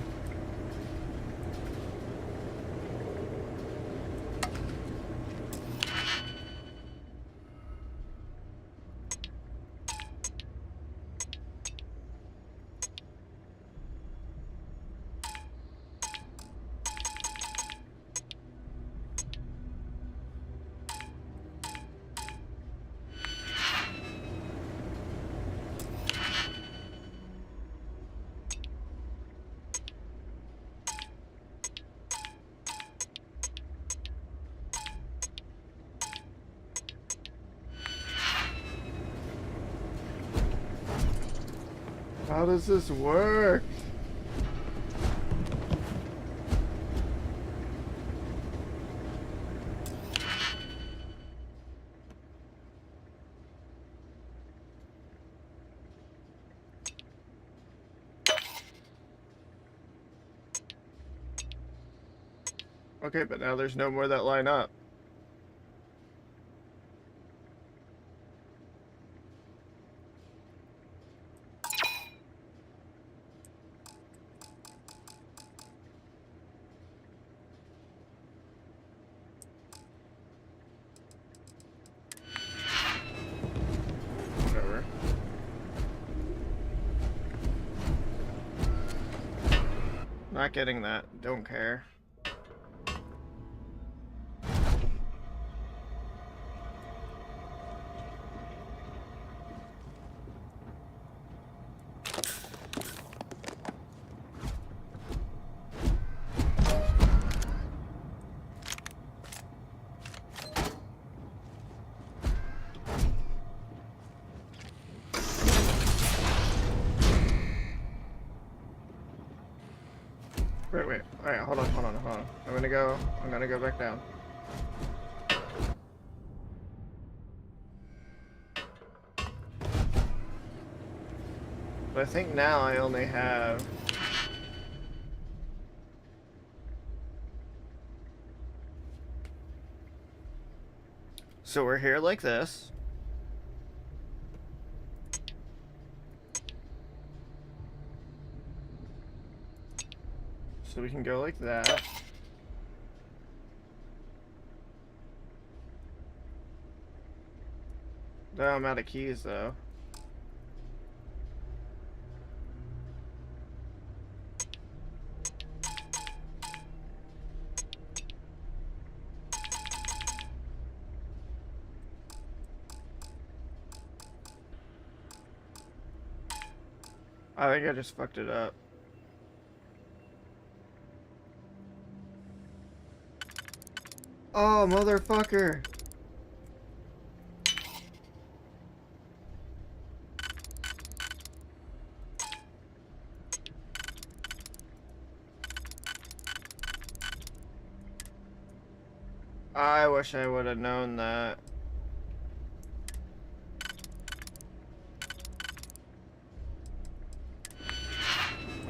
A: How does this work? Okay, but now there's no more that line up. Whatever. Not getting that. Don't care. Wait. Alright, hold on. I'm gonna go back down. But I think now I only have... So we're here like this. So we can go like that. No, I'm out of keys though. I think I just fucked it up. Oh, motherfucker! I wish I would have known that.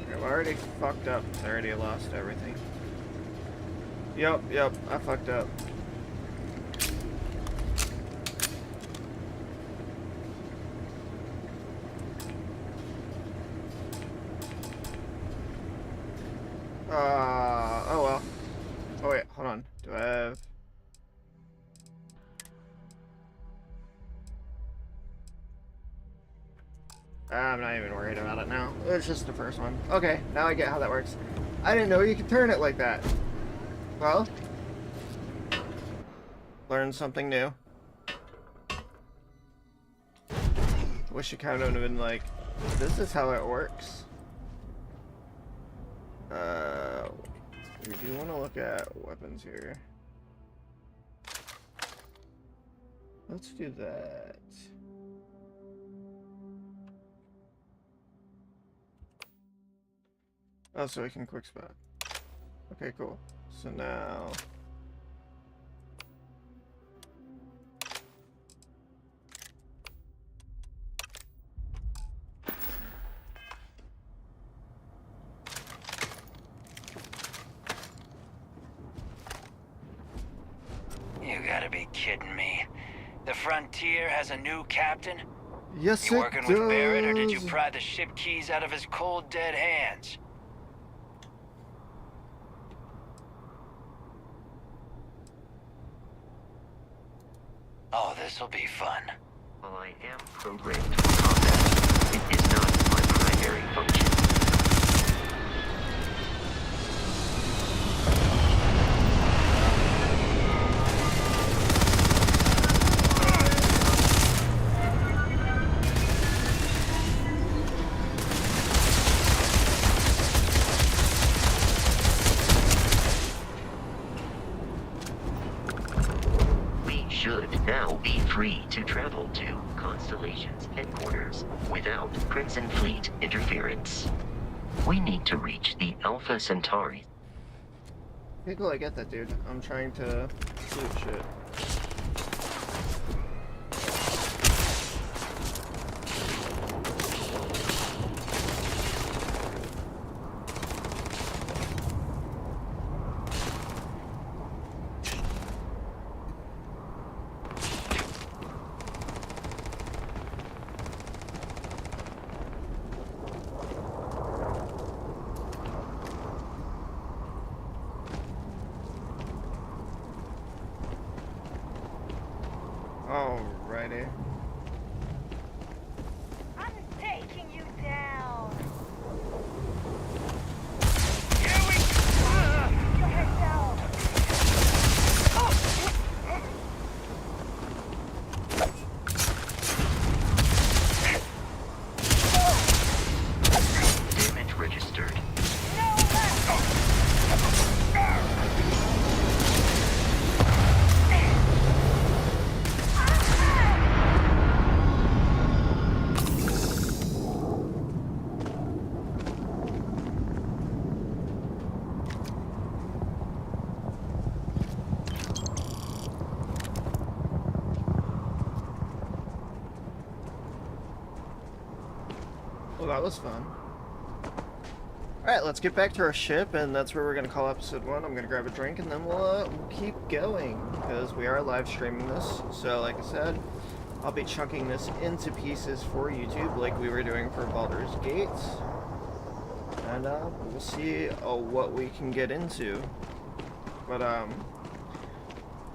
A: Okay, I already fucked up. I already lost everything. Yep, I fucked up. Oh well. Oh wait, hold on. Do I have... I'm not even worried about it now. It's just the first one. Okay, now I get how that works. I didn't know you could turn it like that. Well, learn something new. Wish it kind of would have been like, this is how it works. We do want to look at weapons here. Let's do that. Oh, so we can quick spot. Okay, cool. So now...
E: You gotta be kidding me. The Frontier has a new captain?
A: Yes,
E: You
A: it
E: working
A: does.
E: with Barrett, or did you pry the ship keys out of his cold, dead hands? Oh, this'll be fun.
H: While I am programmed for combat, it is not my primary function. Should now be free to travel to Constellation's headquarters without Crimson Fleet interference. We need to reach the Alpha Centauri.
A: Okay, cool, I get that, dude. I'm trying to shoot shit. Alrighty.
D: I'm taking you down.
E: Here we go!
D: Keep your head down.
H: Damage registered.
D: No less.
A: Well, that was fun. Alright, let's get back to our ship, and that's where we're going to call episode 1. I'm going to grab a drink, and then we'll keep going, because we are live streaming this. So, like I said, I'll be chunking this into pieces for YouTube, like we were doing for Baldur's Gate. And we'll see what we can get into. But,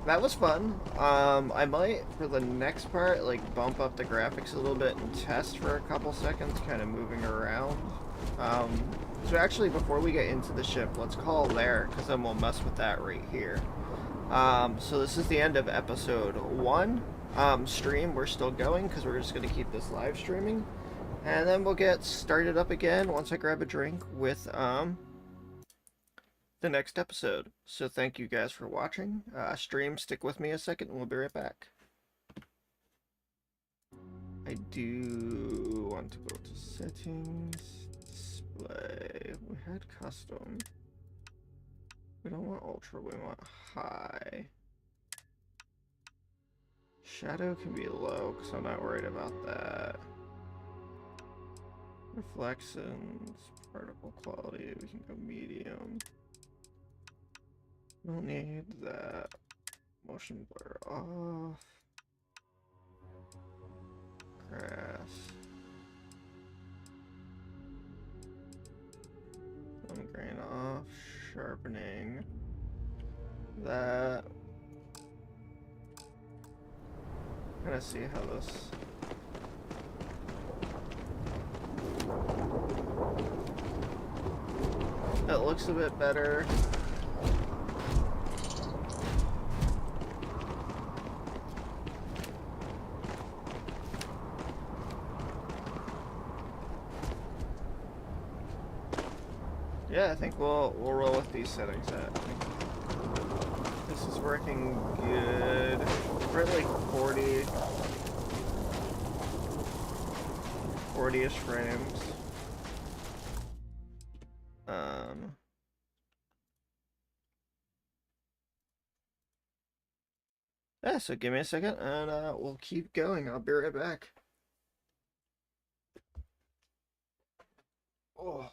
A: that was fun. I might, for the next part, like, bump up the graphics a little bit and test for a couple seconds, kind of moving around. So actually, before we get into the ship, let's call there, because then we'll mess with that right here. So this is the end of episode 1. Stream, we're still going, because we're just going to keep this live streaming. And then we'll get started up again once I grab a drink with, the next episode. So thank you guys for watching. Stream, stick with me a second, and we'll be right back. I do want to go to settings, display. We had custom. We don't want ultra, we want high. Shadow can be low, because I'm not worried about that. Reflections, particle quality, we can go medium. Don't need that. Motion blur off. Grass. Some grain off. Sharpening. That. Kind of see how this. That looks a bit better. Yeah, I think we'll roll with these settings. This is working good. We're at like 40-ish frames. Yeah, so give me a second, and we'll keep going. I'll be right back. Oh.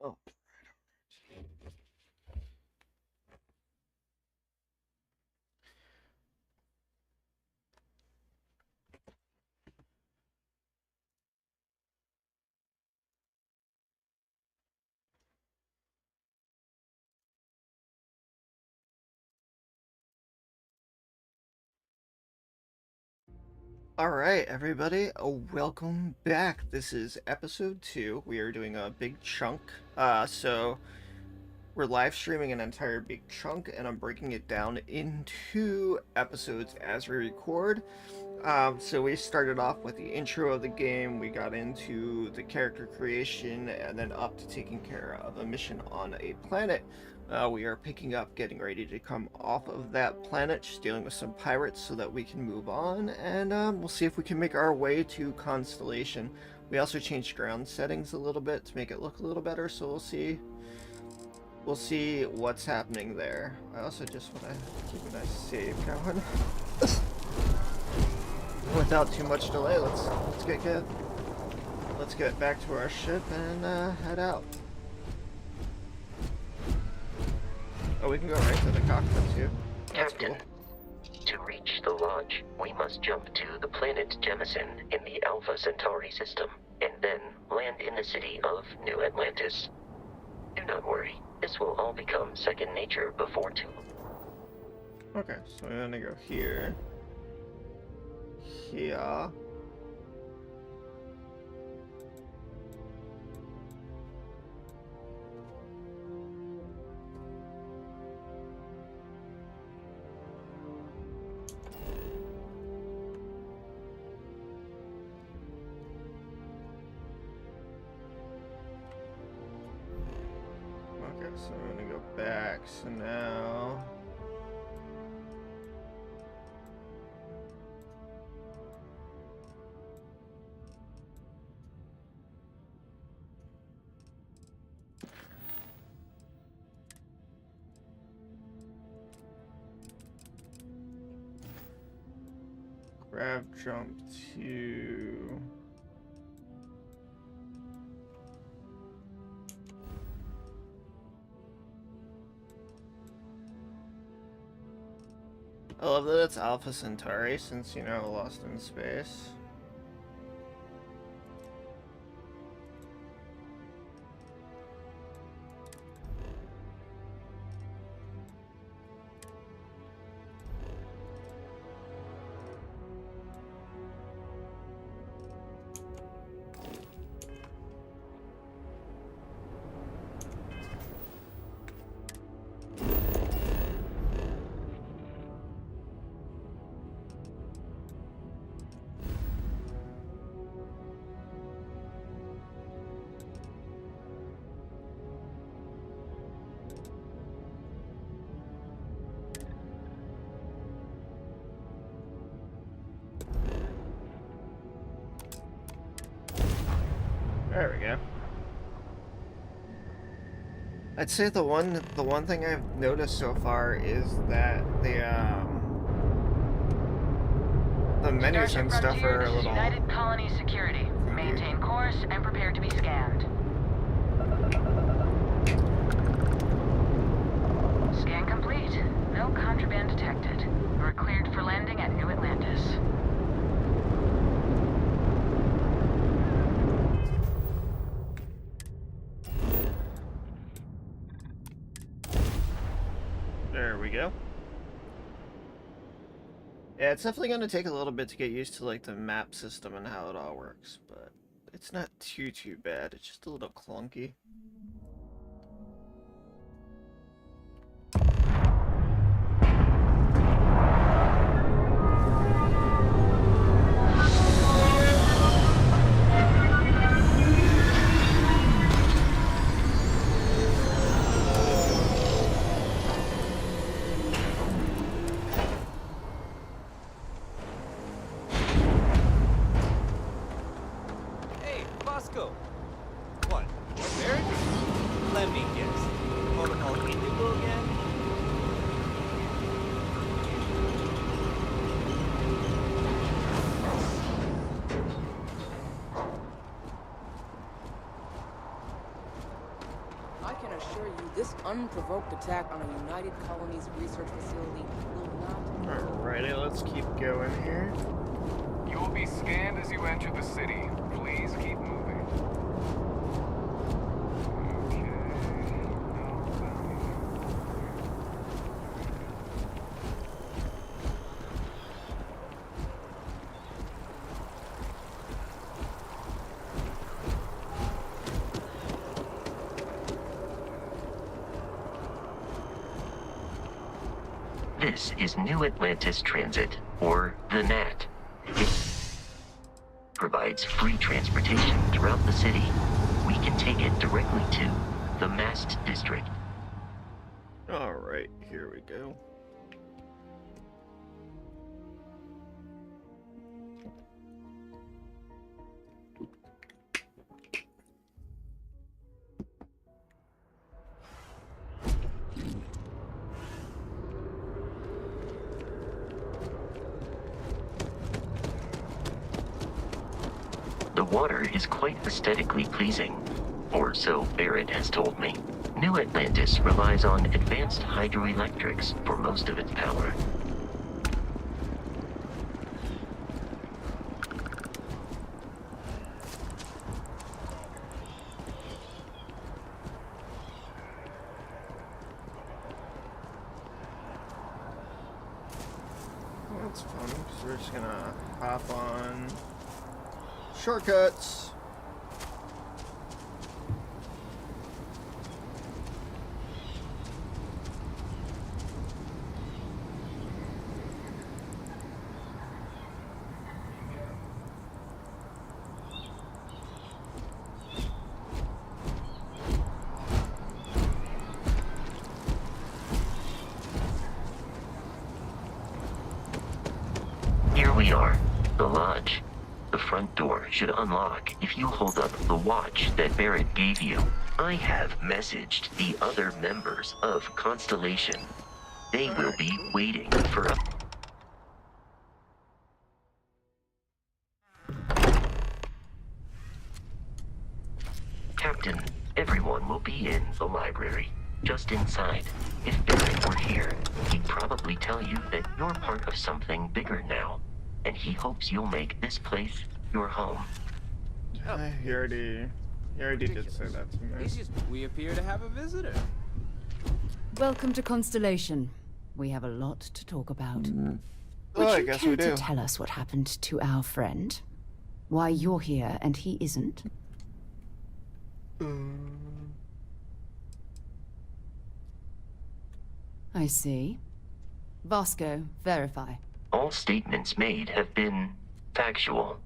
A: Oh. Alright, everybody, welcome back. This is episode 2. We are doing a big chunk. So we're live streaming an entire big chunk, and I'm breaking it down into episodes as we record. So we started off with the intro of the game, we got into the character creation, and then up to taking care of a mission on a planet. We are picking up, getting ready to come off of that planet, just dealing with some pirates so that we can move on, and we'll see if we can make our way to Constellation. We also changed ground settings a little bit to make it look a little better, so we'll see. We'll see what's happening there. I also just want to keep a nice save going. Without too much delay, let's get back to our ship and head out. Oh, we can go right to the cockpit too. That's
H: Captain,
A: cool.
H: to reach the lodge, we must jump to the planet Jemison in the Alpha Centauri system, and then land in the city of New Atlantis. Do not worry, this will all become second nature before too long.
A: Okay, so we're gonna go here. Here. Okay, so I'm gonna go back, so now... Grab jump to... I love that it's Alpha Centauri since, you know, Lost in Space. There we go. I'd say the one thing I've noticed so far is that the menus and stuff are a little...
D: United Colony Security. Maintain course and prepare to be scanned. Scan complete. No contraband detected. We're cleared for landing at New Atlantis.
A: There we go. Yeah, it's definitely going to take a little bit to get used to like the map system and how it all works, but it's not too bad. It's just a little clunky.
I: What? Derrick? Let me guess. Protocol Indigo again?
J: I can assure you, this unprovoked attack on a United Colonies research facility will not...
A: Alrighty, let's keep going here.
K: You will be scanned as you enter the city. Please keep moving.
H: This is New Atlantis Transit, or the NAT. It provides free transportation throughout the city. We can take it directly to the Mast District.
A: Alright, here we go.
H: The water is quite aesthetically pleasing, or so Barrett has told me. New Atlantis relies on advanced hydroelectrics for most of its power.
A: That's fun. So we're just gonna hop on shortcuts.
H: Here we are, the lodge. The front door should unlock if you hold up the watch that Barrett gave you. I have messaged the other members of Constellation. They will be waiting for a... Captain, everyone will be in the library, just inside. If Derrick were here, he'd probably tell you that you're part of something bigger now, and he hopes you'll make this place your home.
A: He already did say that to me.
I: We appear to have a visitor.
B: Welcome to Constellation. We have a lot to talk about.
A: Oh, I
B: Would you
A: guess
B: care
A: we
B: to
A: do.
B: tell us what happened to our friend? Why you're here and he isn't? I see. Vasco, verify.
H: All statements made have been factual.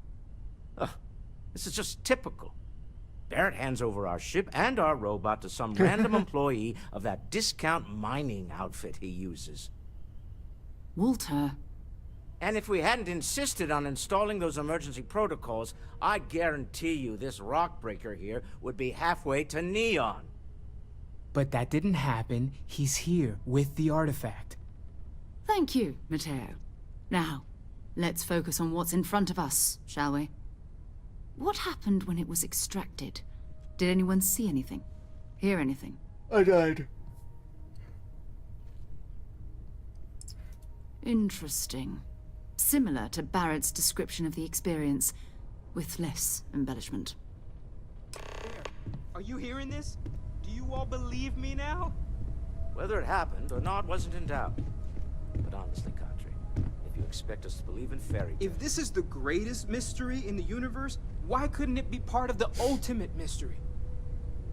L: This is just typical. Barrett hands over our ship and our robot to some random employee of that discount mining outfit he uses.
B: Walter.
L: And if we hadn't insisted on installing those emergency protocols, I guarantee you this rock breaker here would be halfway to Neon.
M: But that didn't happen. He's here with the artifact.
B: Thank you, Matteo. Now, let's focus on what's in front of us, shall we? What happened when it was extracted? Did anyone see anything? Hear anything?
A: I died.
B: Interesting. Similar to Barrett's description of the experience, with less embellishment.
I: Are you hearing this? Do you all believe me now?
L: Whether it happened or not wasn't in doubt. But honestly, Country, if you expect us to believe in fairy tales...
I: If this is the greatest mystery in the universe, why couldn't it be part of the ultimate mystery?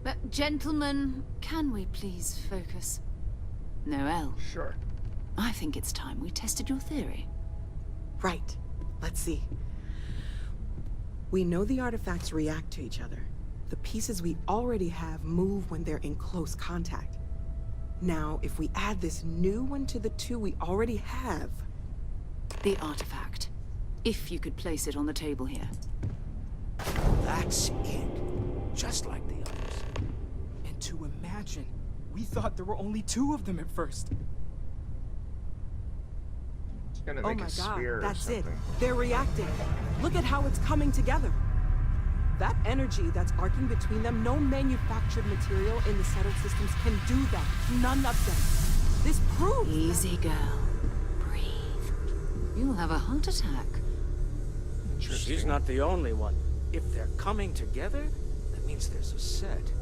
B: But, gentlemen, can we please focus? Noel.
A: Sure.
B: I think it's time we tested your theory.
J: Right. Let's see. We know the artifacts react to each other. The pieces we already have move when they're in close contact. Now, if we add this new one to the two we already have...
B: The artifact. If you could place it on the table here.
L: That's it. Just like the others.
I: And to imagine, we thought there were only 2 of them at first.
A: It's gonna
J: Oh
A: make
J: my
A: a
J: god,
A: spear or
J: that's it.
A: something.
J: They're reacting. Look at how it's coming together. That energy that's arcing between them, no manufactured material in the settled systems can do that. None of them. This proves...
B: Easy, girl. Breathe. You'll have a heart attack.
L: She's not the only one. If they're coming together, that means there's a set.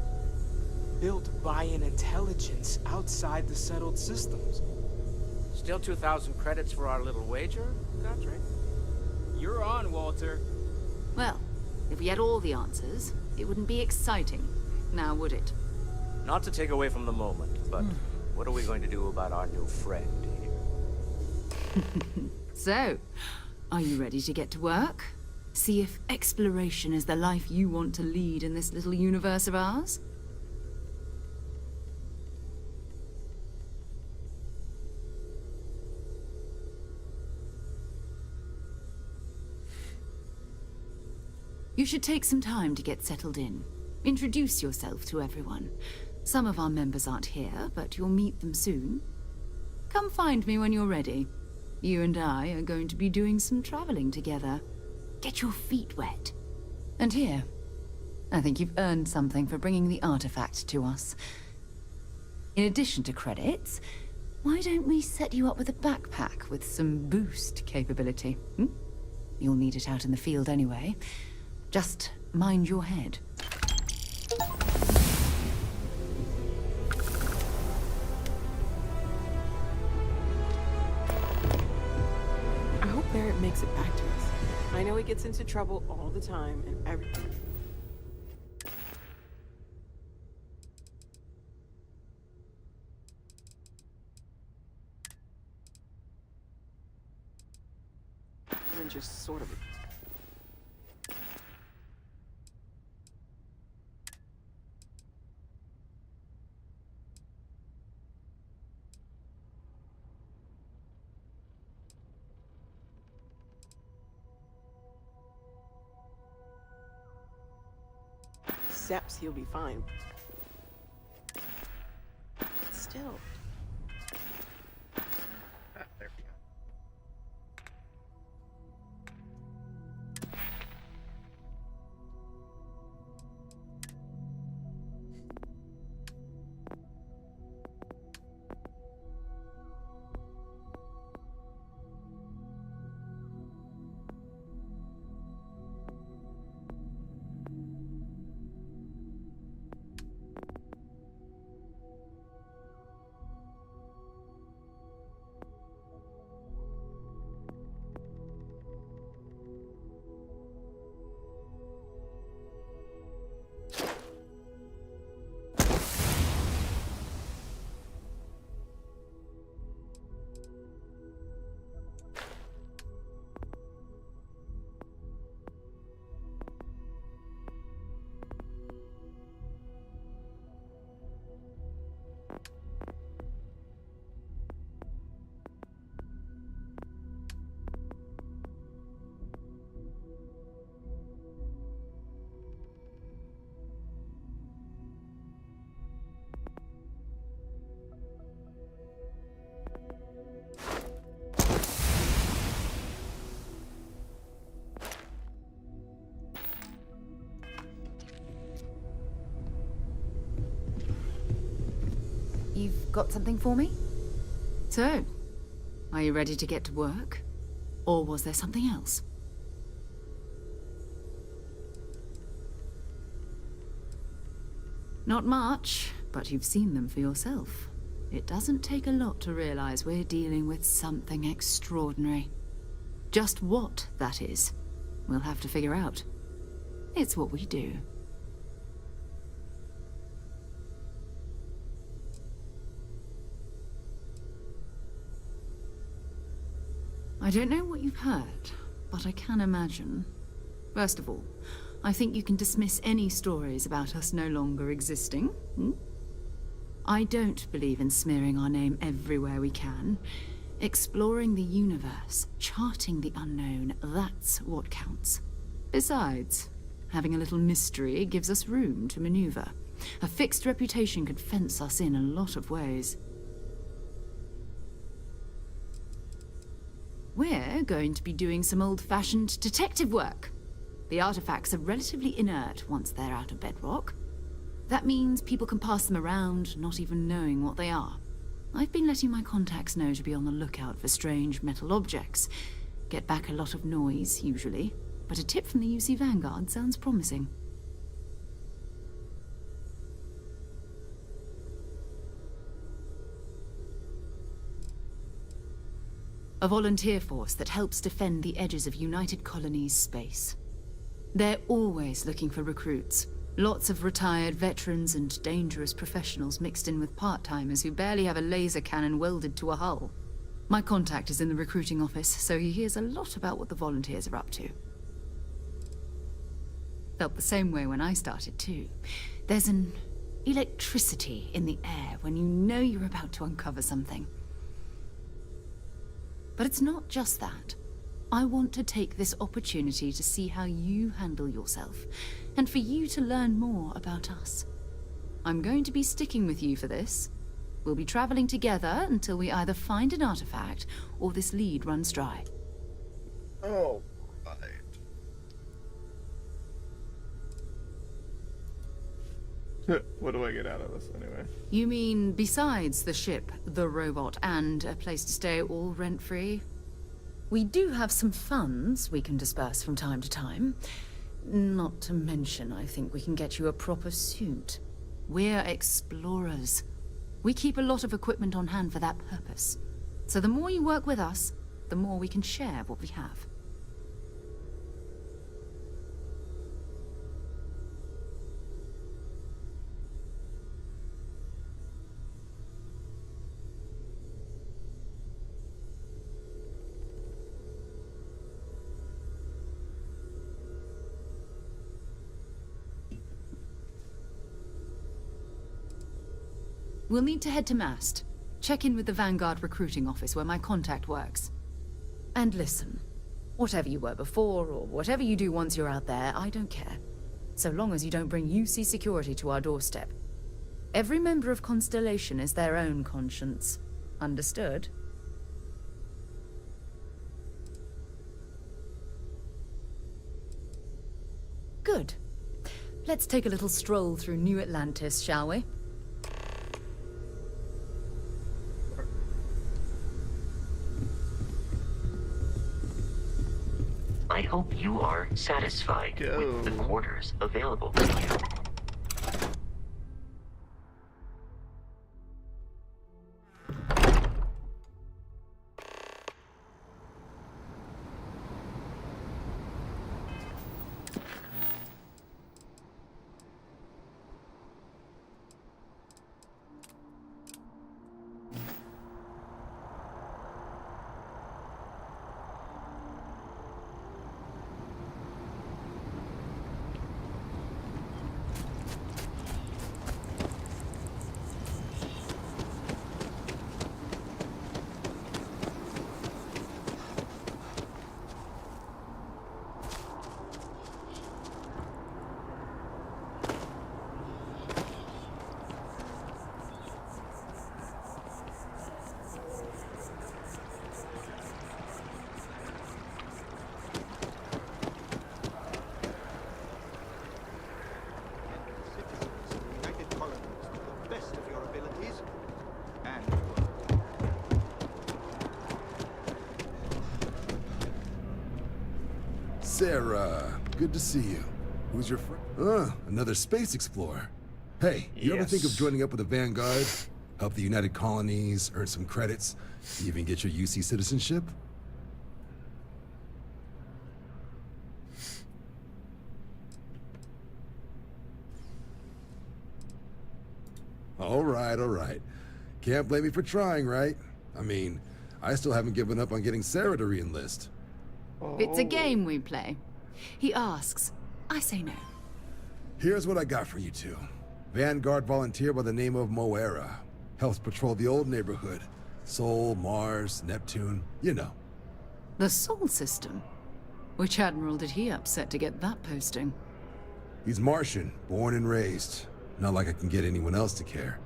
I: Built by an intelligence outside the settled systems.
L: Still 2,000 credits for our little wager, Country?
I: You're on, Walter.
B: Well, if we had all the answers, it wouldn't be exciting, now would it?
L: Not to take away from the moment, but what are we going to do about our new friend here?
N: So, are you ready to get to work? See if exploration is the life you want to lead in this little universe of ours? You should take some time to get settled in. Introduce yourself to everyone. Some of our members aren't here, but you'll meet them soon. Come find me when you're ready. You and I are going to be doing some traveling together. Get your feet wet. And here, I think you've earned something for bringing the artifact to us. In addition to credits, why don't we set you up with a backpack with some boost capability? You'll need it out in the field anyway. Just mind your head.
J: I hope Barrett makes it back to us. I know he gets into trouble all the time and everything. And just sort of. Steps, he'll be fine. Still.
A: There we go.
N: You've got something for me? So, are you ready to get to work? Or was there something else? Not much, but you've seen them for yourself. It doesn't take a lot to realize we're dealing with something extraordinary. Just what that is, we'll have to figure out. It's what we do. I don't know what you've heard, but I can imagine. First of all, I think you can dismiss any stories about us no longer existing. I don't believe in smearing our name everywhere we can. Exploring the universe, charting the unknown, that's what counts. Besides, having a little mystery gives us room to maneuver. A fixed reputation could fence us in a lot of ways. We're going to be doing some old-fashioned detective work. The artifacts are relatively inert once they're out of bedrock. That means people can pass them around, not even knowing what they are. I've been letting my contacts know to be on the lookout for strange metal objects. Get back a lot of noise, usually, but a tip from the UC Vanguard sounds promising. A volunteer force that helps defend the edges of United Colonies space. They're always looking for recruits. Lots of retired veterans and dangerous professionals mixed in with part-timers who barely have a laser cannon welded to a hull. My contact is in the recruiting office, so he hears a lot about what the volunteers are up to. Felt the same way when I started, too. There's an electricity in the air when you know you're about to uncover something. But it's not just that. I want to take this opportunity to see how you handle yourself, and for you to learn more about us. I'm going to be sticking with you for this. We'll be traveling together until we either find an artifact or this lead runs dry.
A: Oh, right. What do I get out of this anyway?
N: You mean besides the ship, the robot, and a place to stay all rent-free? We do have some funds we can disperse from time to time. Not to mention, I think we can get you a proper suit. We're explorers. We keep a lot of equipment on hand for that purpose. So the more you work with us, the more we can share what we have. We'll need to head to Mast. Check in with the Vanguard recruiting office where my contact works. And listen, whatever you were before, or whatever you do once you're out there, I don't care. So long as you don't bring UC security to our doorstep. Every member of Constellation is their own conscience. Understood? Good. Let's take a little stroll through New Atlantis, shall we?
H: I hope you are satisfied with the quarters available to you.
O: Sarah, good to see you. Who's your friend? Another space explorer. Hey, you ever think of joining up with the Vanguard? Help the United Colonies, earn some credits, even get your UC citizenship? All right. Can't blame me for trying, right? I mean, I still haven't given up on getting Sarah to re-enlist.
N: It's a game we play. He asks, I say no.
O: Here's what I got for you two. Vanguard volunteer by the name of Moera. Helps patrol the old neighborhood. Sol, Mars, Neptune, you know.
N: The Sol system? Which admiral did he upset to get that posting?
O: He's Martian, born and raised. Not like I can get anyone else to care.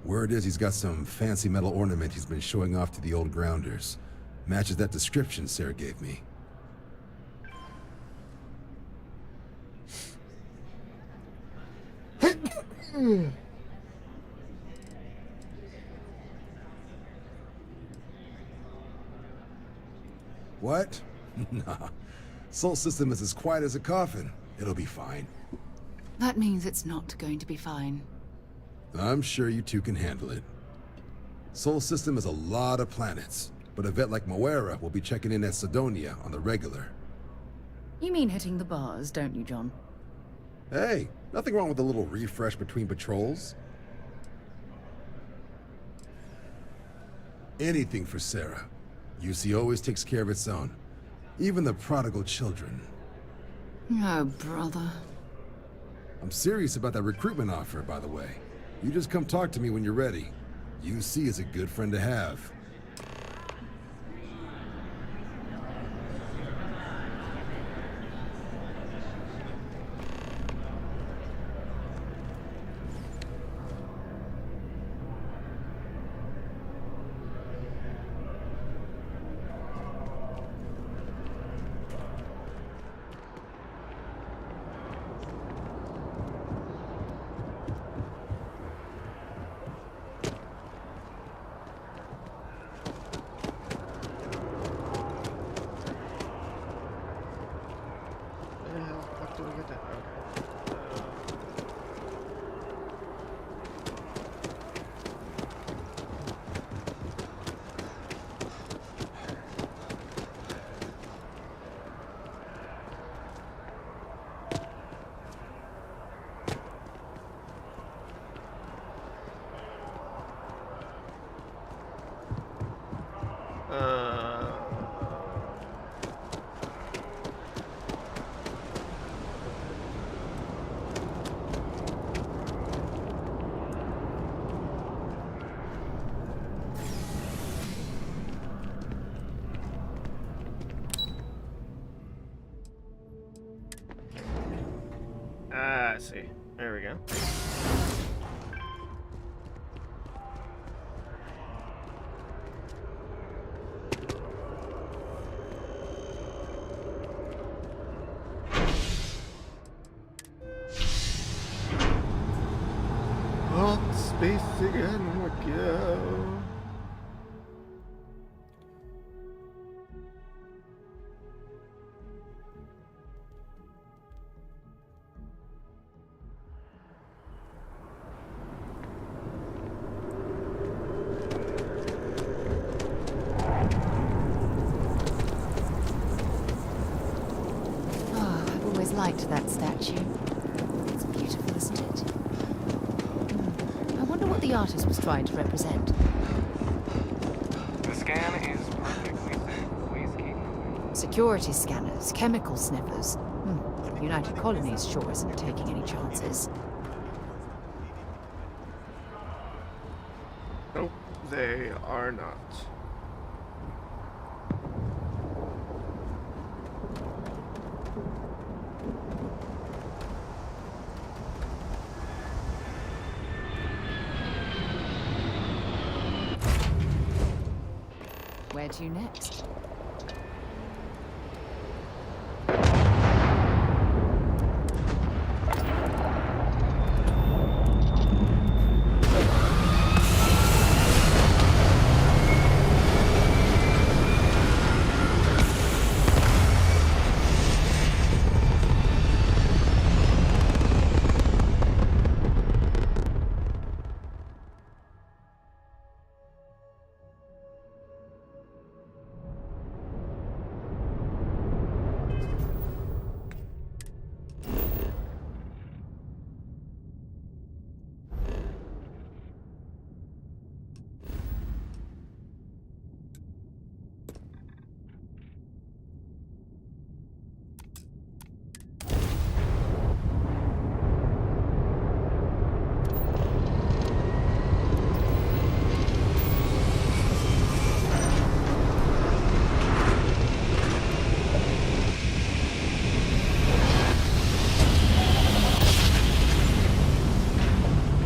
O: Word is he's got some fancy metal ornament he's been showing off to the old grounders. Matches that description Sarah gave me. What? Nah. Sol system is as quiet as a coffin. It'll be fine.
N: That means it's not going to be fine.
O: I'm sure you two can handle it. Sol system is a lot of planets, but a vet like Moera will be checking in at Sidonia on the regular.
N: You mean hitting the bars, don't you, John?
O: Hey, nothing wrong with a little refresh between patrols. Anything for Sarah. UC always takes care of its own. Even the prodigal children.
N: Oh, brother.
O: I'm serious about that recruitment offer, by the way. You just come talk to me when you're ready. UC is a good friend to have.
A: Where the hell fuck do we get that? I see. There we go. Up space again we go.
N: Oh, I've always liked that statue. It's beautiful, isn't it? I wonder what the artist was trying to represent.
K: The scan is perfectly safe. Please keep moving.
N: Security scanners, chemical sniffers. The United Colonies sure isn't taking any chances.
A: Nope, they are not.
N: Where to next?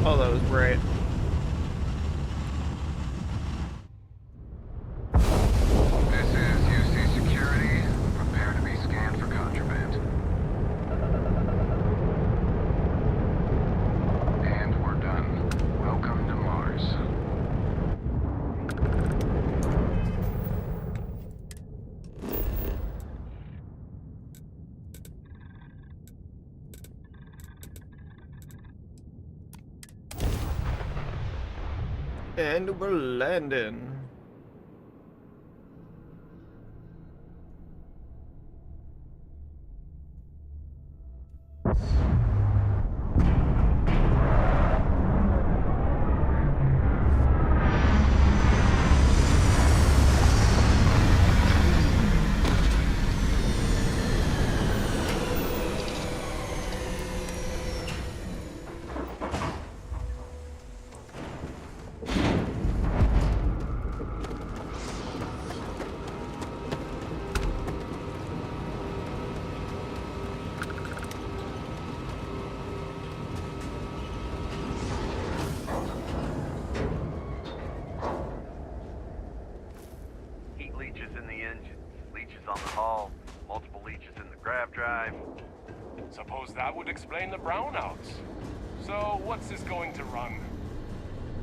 A: Oh, that was bright.
K: This is UC Security. Prepare to be scanned for contraband. And we're done. Welcome to Mars.
A: And we're landing.
P: leeches in the engines, leeches on the hull, multiple leeches in the grav drive.
Q: Suppose that would explain the brownouts. So, what's this going to run?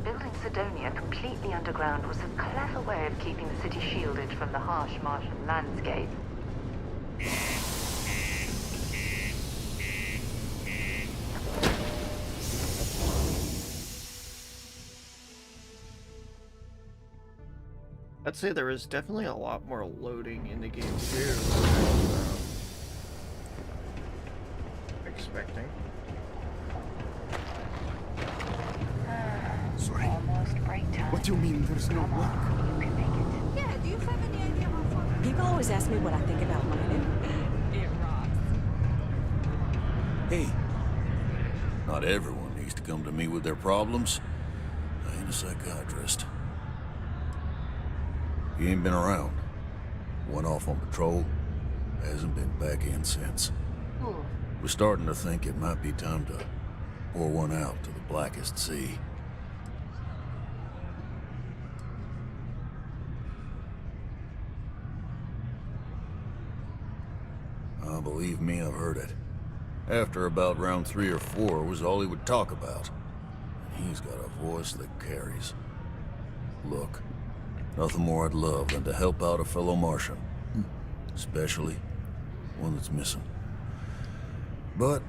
D: Building Sidonia completely underground was a clever way of keeping the city shielded from the harsh Martian landscape.
A: I'd say there is definitely a lot more loading in the game too than I was expecting.
C: Sorry.
D: Almost break time.
C: What do you mean there's no work?
D: You can make it.
R: Yeah, do you have any idea how far? People always ask me what I think about mining. It rocks.
S: Hey. Not everyone needs to come to me with their problems. I ain't a psychiatrist. He ain't been around. Went off on patrol. Hasn't been back in since. We're starting to think it might be time to pour one out to the blackest sea. Believe me, I've heard it. After about round 3 or 4 was all he would talk about. And he's got a voice that carries. Look, nothing more I'd love than to help out a fellow Martian. Especially one that's missing. But,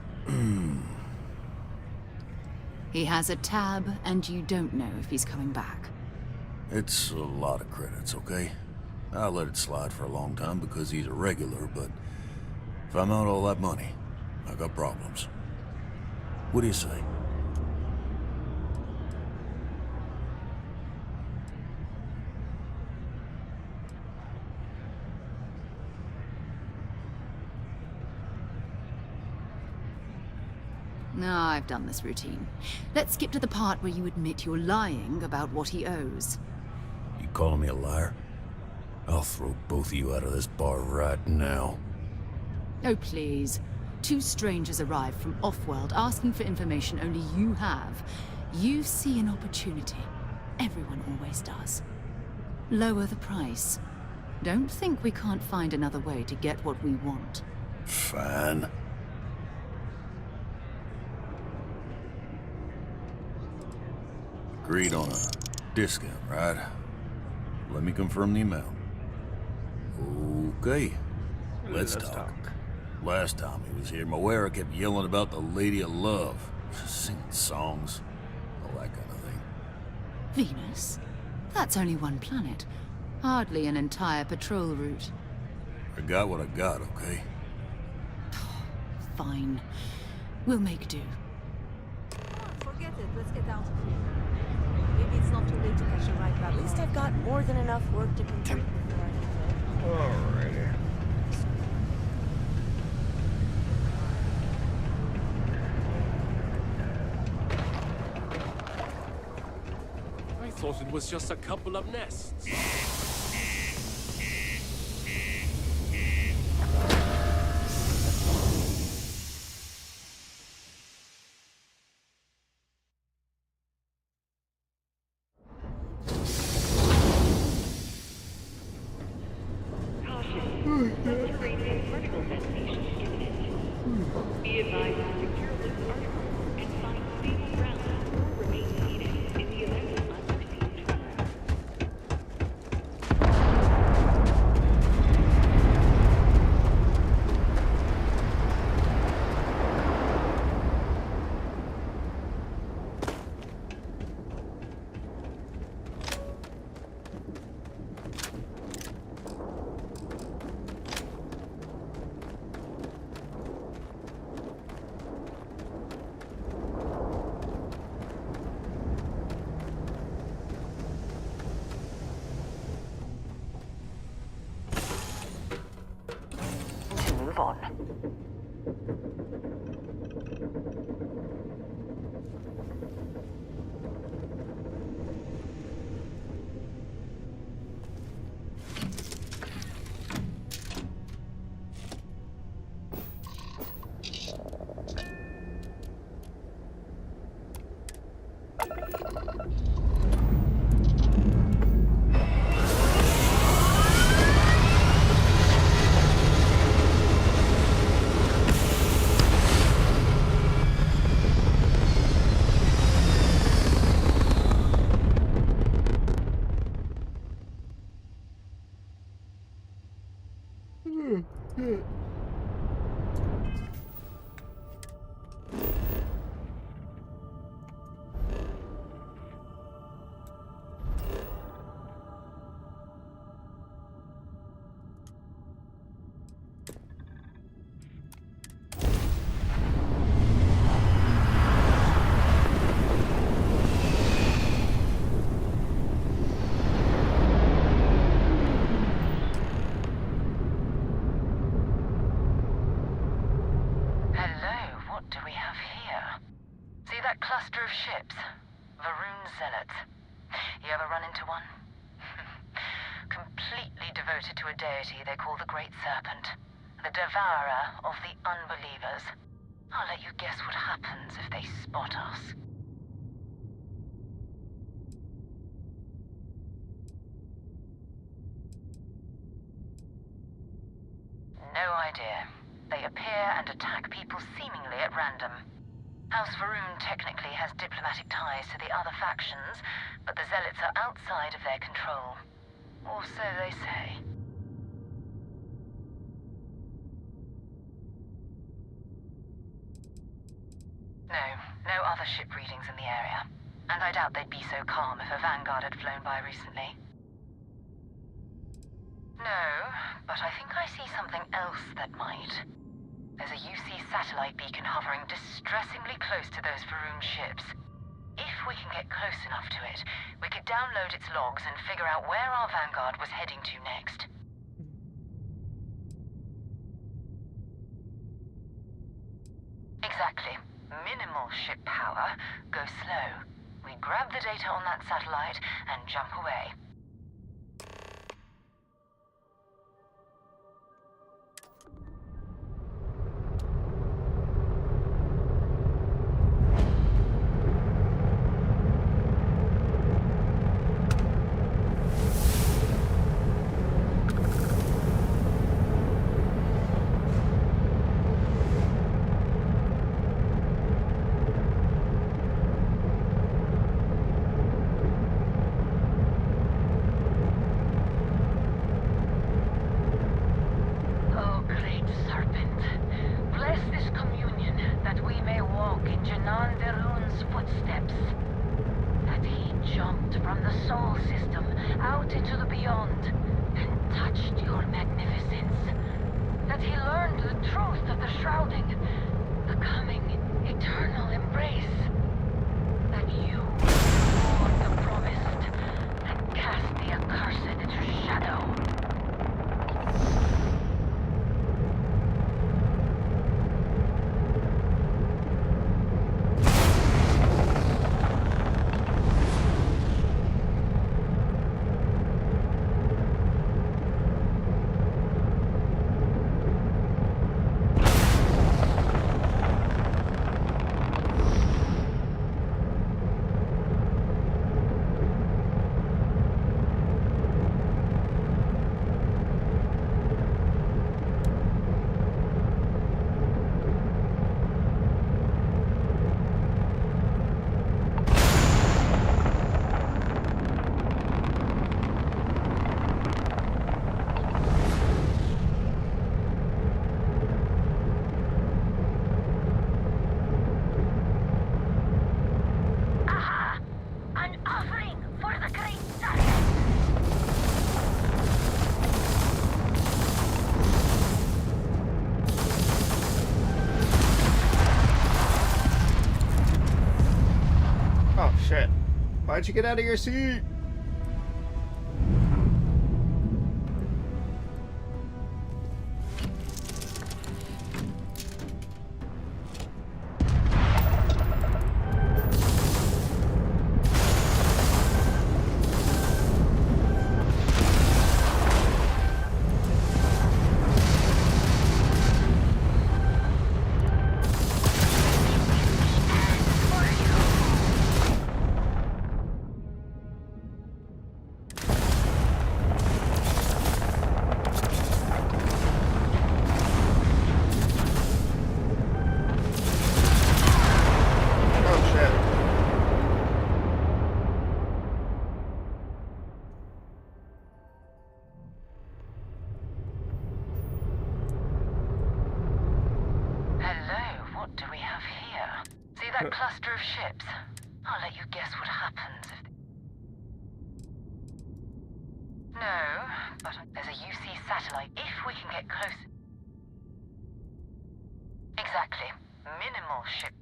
N: He has a tab, and you don't know if he's coming back.
S: it's a lot of credits, okay? I let it slide for a long time because he's a regular, but if I'm out all that money, I got problems. What do you say?
N: No, I've done this routine. Let's skip to the part where you admit you're lying about what he owes.
S: You calling me a liar? I'll throw both of you out of this bar right now.
N: Oh, please. 2 strangers arrive from off-world asking for information only you have. You see an opportunity. Everyone always does. Lower the price. Don't think we can't find another way to get what we want.
S: Fine. Agreed on a discount, right? Let me confirm the amount. Okay. Let's talk. Last time he was here, Moera kept yelling about the Lady of Love. Singing songs. All that kind of thing.
N: Venus? That's only one planet. Hardly an entire patrol route.
S: I got what I got, okay?
N: Fine. We'll make do.
R: Forget it. Let's get down to here. Maybe it's not too late to catch a ride back. At least I've got more than enough work to complete before I leave.
A: Alrighty.
Q: I thought it was just a couple of nests.
T: Be advised to secure this article and find stable ground or remain seated in the event of unforeseen trouble.
D: Move on. Hello, what do we have here? See that cluster of ships? Varun Zealots. You ever run into one? Completely devoted to a deity they call the Great Serpent. The devourer of the unbelievers. I'll let you guess what happens if they spot us. No idea. They appear and attack people seemingly at random. House Varun technically has diplomatic ties to the other factions, but the Zealots are outside of their control. Or so they say. No other ship readings in the area. And I doubt they'd be so calm if a vanguard had flown by recently. No, but I think I see something else that might. There's a UC satellite beacon hovering distressingly close to those Varun ships. If we can get close enough to it, we could download its logs and figure out where our vanguard was heading to next. Exactly. Minimal ship power. Go slow. We grab the data on that satellite and jump away. Oh, great serpent, bless this communion that we may walk in Janan Derun's footsteps. That he jumped from the soul system out into the beyond and touched your magnificence. That he learned the truth of the shrouding, the coming eternal embrace. That you bore the promised and cast the accursed into shadow.
A: Oh shit. Why'd you get out of your seat?
D: that cluster of ships? I'll let you guess what happens if... No, but there's a UC satellite if we can get close. Exactly. Minimal ship.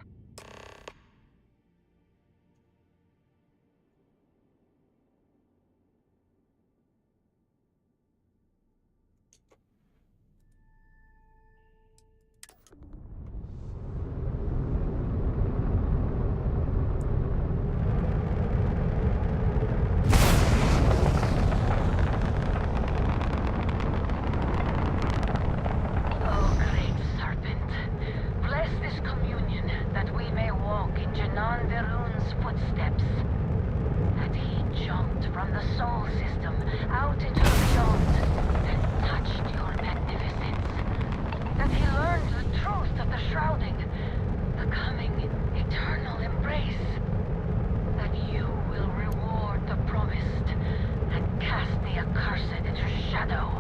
D: Oh, great serpent. Bless this communion that we may walk in Janan Verun's footsteps. That he jumped from the soul system out into the beyond and touched your magnificence. That he learned the truth of the shrouding, the coming eternal embrace. That you will reward the promised and cast the accursed into shadow.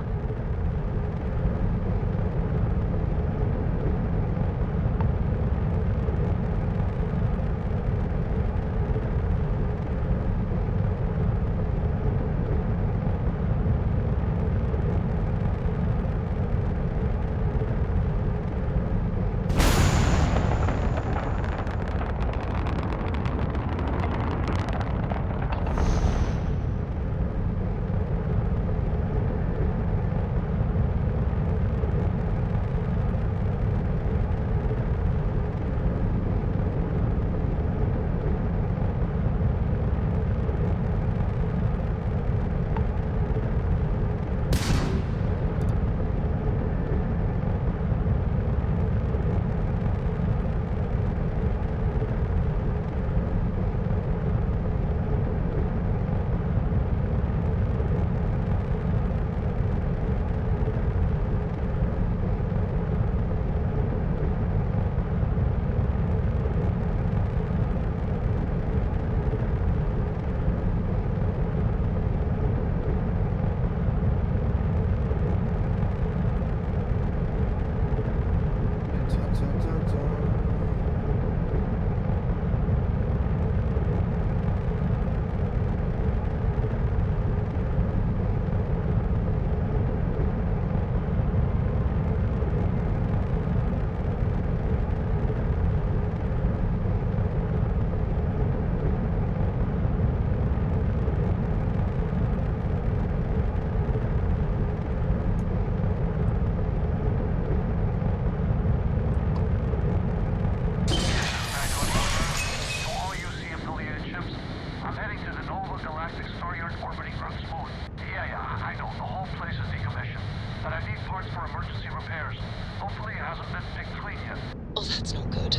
N: Oh, that's not good.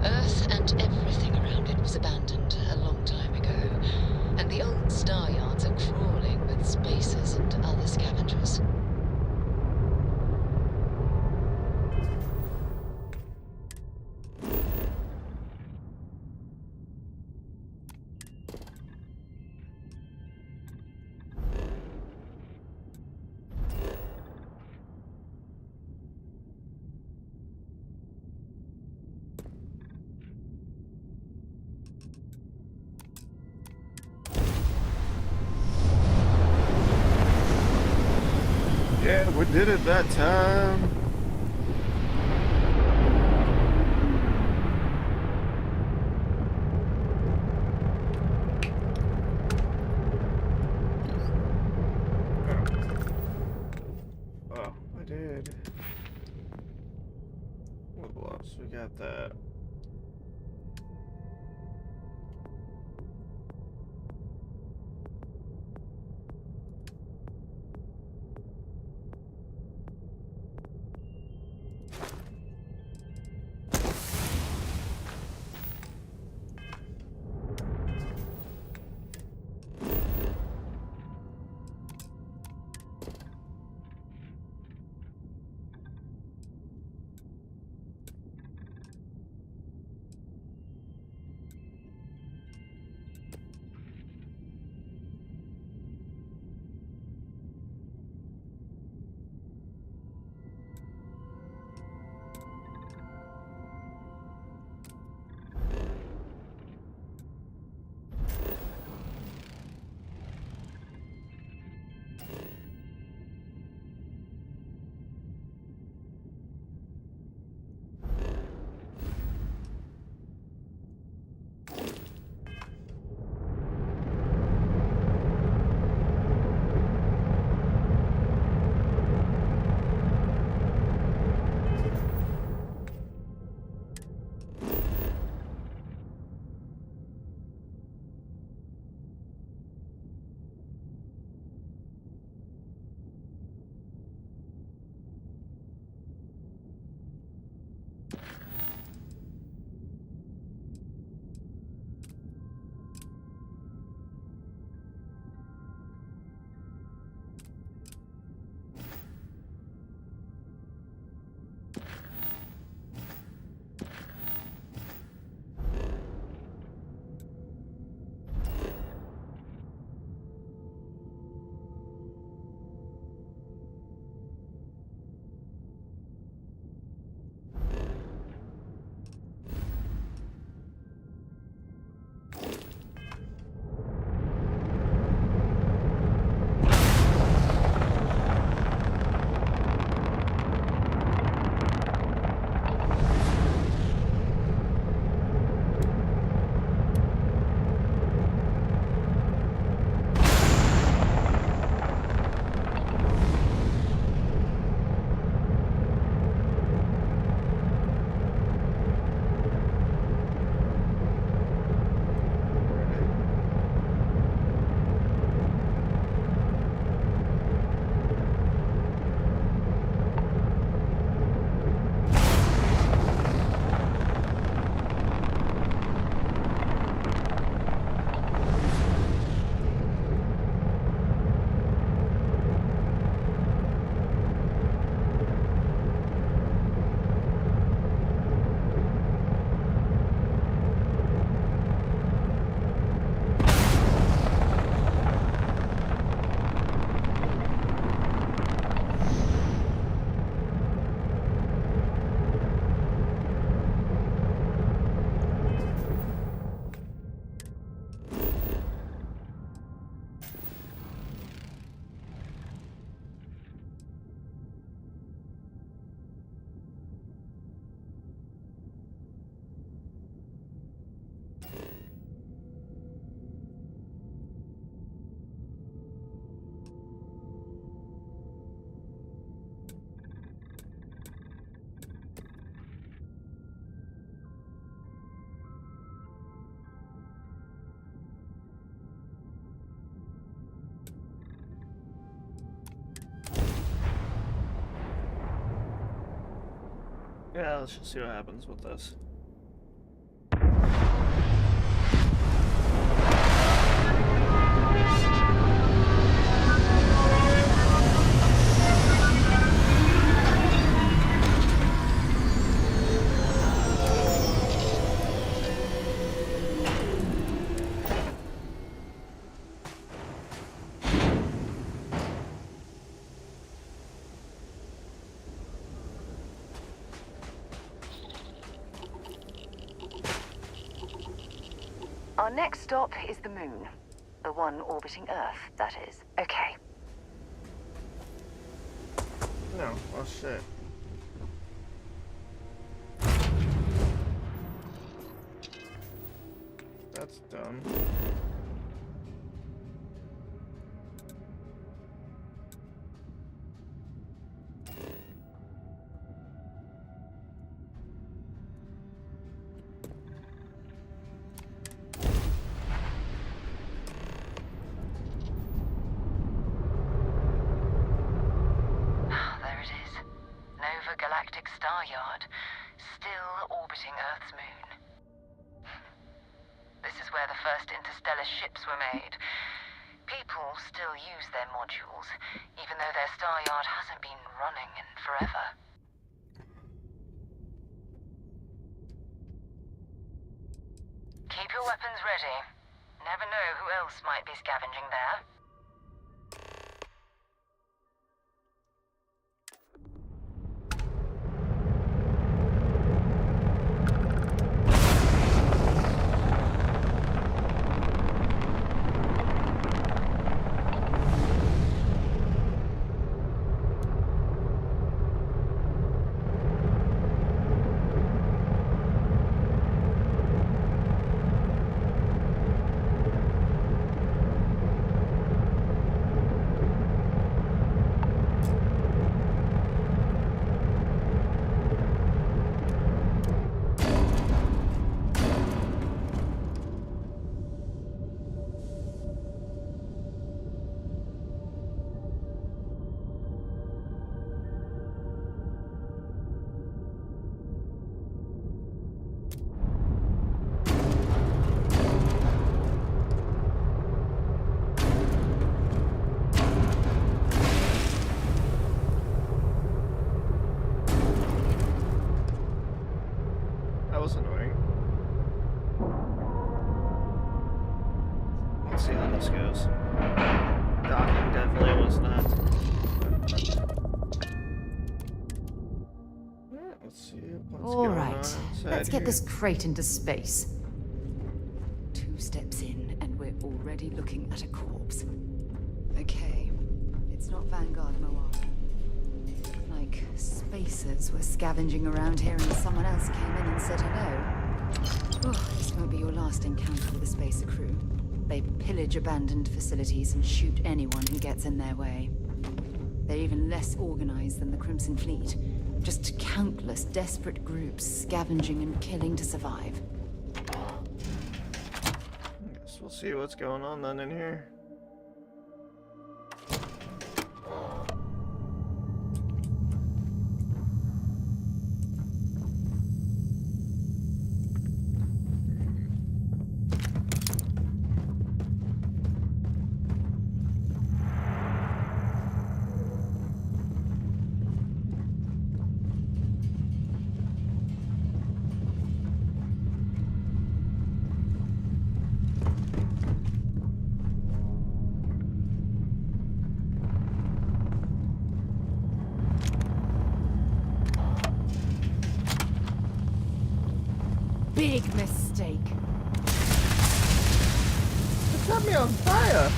N: Earth and everything around it was abandoned a long time ago, and the old star yards are crawling with spacers and other scavengers.
A: Yeah, we did it that time. Oh, I did. What else? We got that. Yeah, let's just see what happens with this.
D: Our next stop is the moon. The one orbiting Earth, that is. Okay.
A: No, oh shit. That's dumb.
D: There it is. Nova Galactic Star Yard. Still orbiting Earth's moon. This is where the first interstellar ships were made. People still use their modules, even though their star yard hasn't been running in forever. Keep your weapons ready. Never know who else might be scavenging there.
A: That was annoying. Let's see how this goes. Docking definitely was not. Yeah, let's see what's
N: All
A: going
N: right,
A: on inside
N: let's get
A: here.
N: this crate into space. 2 steps in, and we're already looking at a corpse. Okay, it's not Vanguard Moana. Like spacers were scavenging around here and someone else came in and said hello. Oh, this won't be your last encounter with a spacer crew. They pillage abandoned facilities and shoot anyone who gets in their way. They're even less organized than the Crimson Fleet. Just countless desperate groups scavenging and killing to survive.
A: I guess we'll see what's going on then in here.
N: Big mistake.
A: It set me on fire.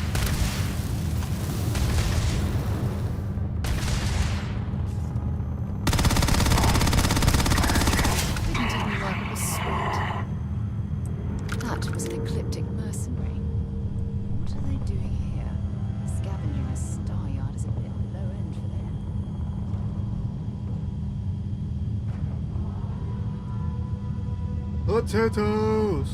N: Didn't even work with a sword. That was an ecliptic mercenary. What are they doing here? Scavenging a star yard is a bit low end for them.
A: Potatoes!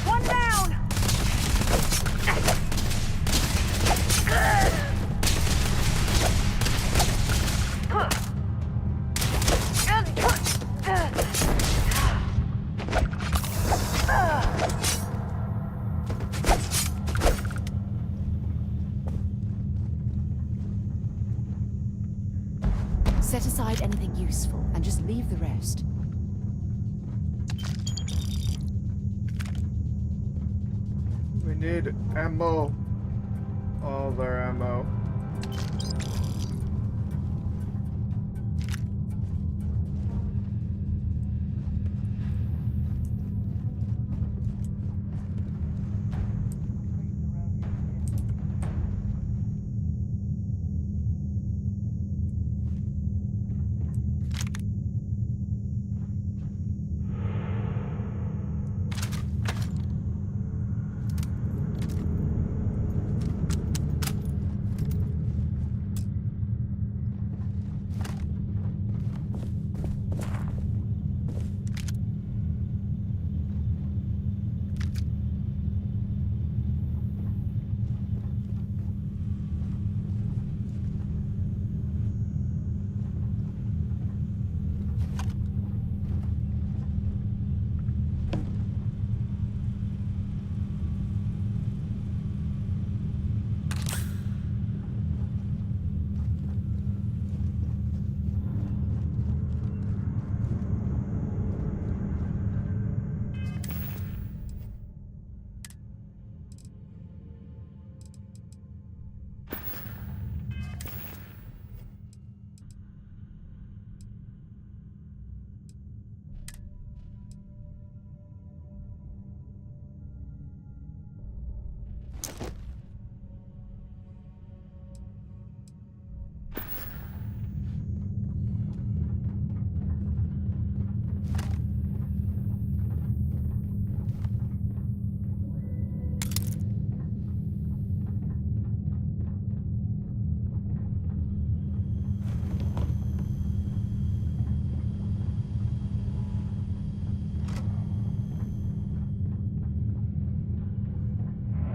R: One down!
N: Set aside anything useful and just leave the rest.
A: We need ammo. All their ammo.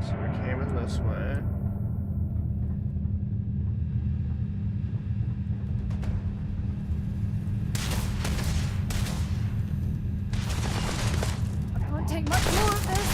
A: So we came in this way.
R: I can't take much more of this.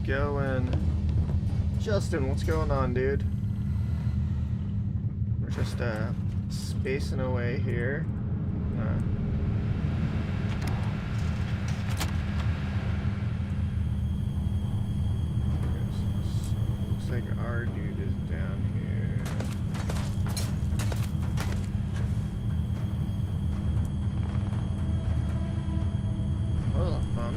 A: going? Justin, what's going on, dude? We're just spacing away here. Looks like our dude is down here. Oh, that's fun.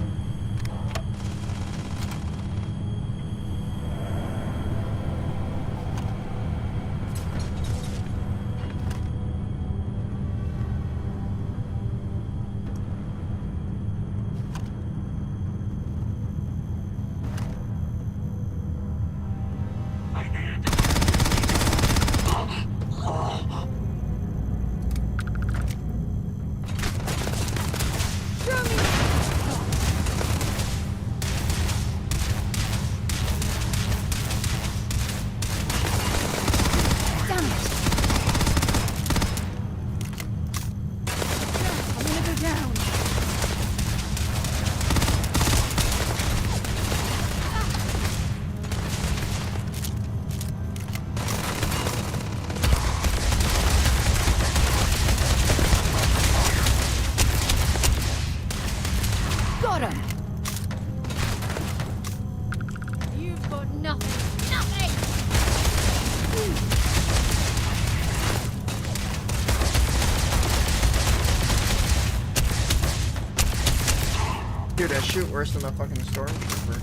A: Dude, I shoot worse than a fucking stormtrooper.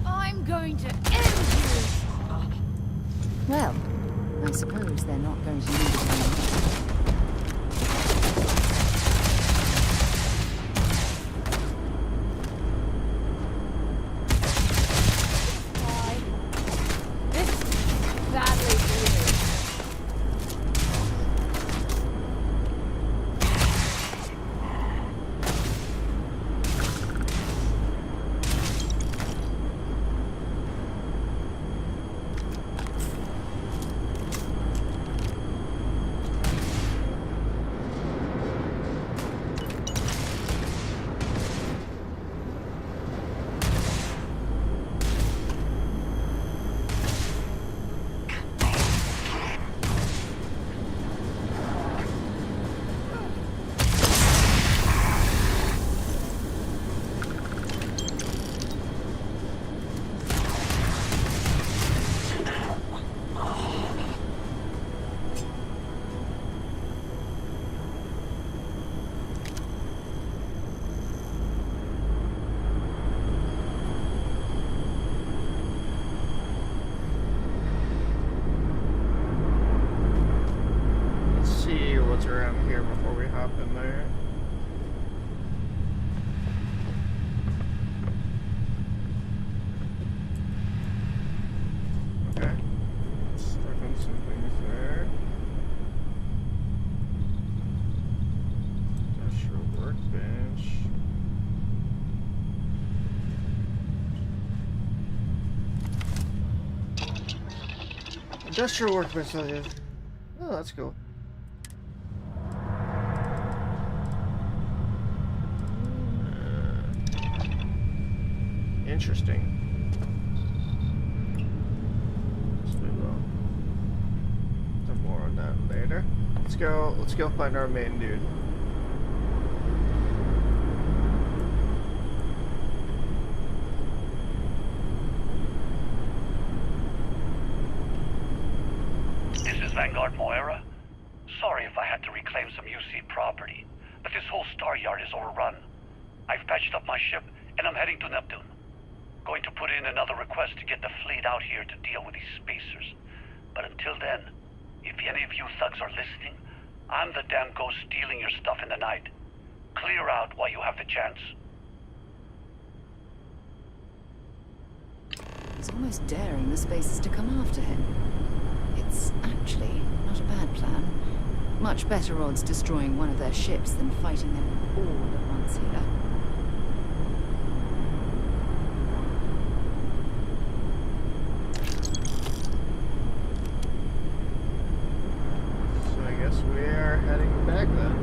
N: I'm going to end you! Well, I suppose they're not going to need it anymore.
A: Around here before we hop in there. Okay. Stuck on some things there. Industrial workbench. Industrial workbench. Oh, that's cool. Interesting. Some more on that later. Let's go find our main dude.
E: This is Vanguard Moira. Sorry if I had to reclaim some UC property, but this whole star yard is overrun. I've patched up my ship and I'm heading to Neptune. Going to put in another request to get the fleet out here to deal with these spacers. But until then, if any of you thugs are listening, I'm the damn ghost stealing your stuff in the night. Clear out while you have the chance.
N: He's almost daring the spacers to come after him. It's actually not a bad plan. Much better odds destroying one of their ships than fighting them all at once here.
A: We are heading back then.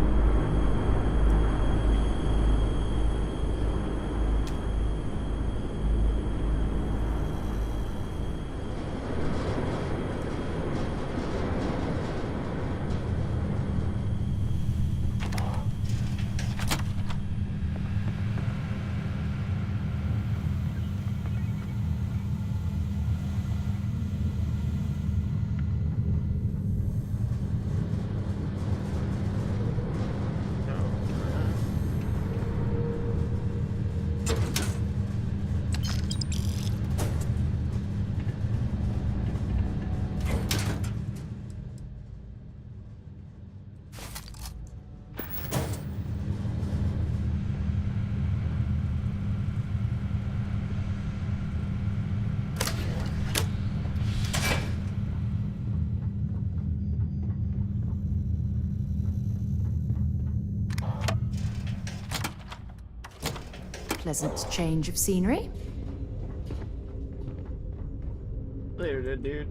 N: Pleasant change of scenery.
A: Later, then, dude.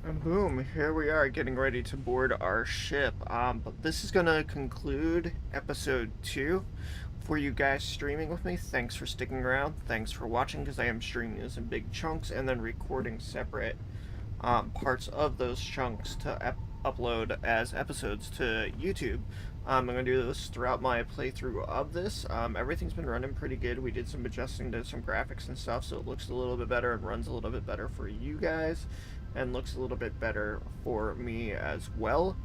A: And boom, here we are getting ready to board our ship. But this is gonna conclude episode 2 for you guys streaming with me. Thanks for sticking around. Thanks for watching, because I am streaming this in big chunks and then recording separate parts of those chunks to upload as episodes to YouTube. I'm going to do this throughout my playthrough of this. Everything's been running pretty good. We did some adjusting to some graphics and stuff, so it looks a little bit better and runs a little bit better for you guys, and looks a little bit better for me as well.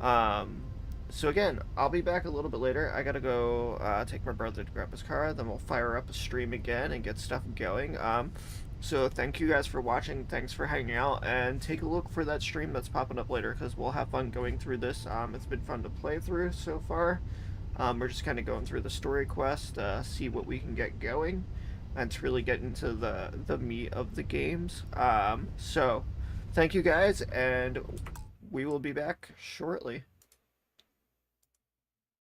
A: So again, I'll be back a little bit later. I gotta go take my brother to grab his car, then we'll fire up a stream again and get stuff going. So thank you guys for watching, thanks for hanging out, and take a look for that stream that's popping up later, because we'll have fun going through this. It's been fun to play through so far. We're just kind of going through the story quest, see what we can get going, and to really get into the meat of the games. So thank you guys, and we will be back shortly.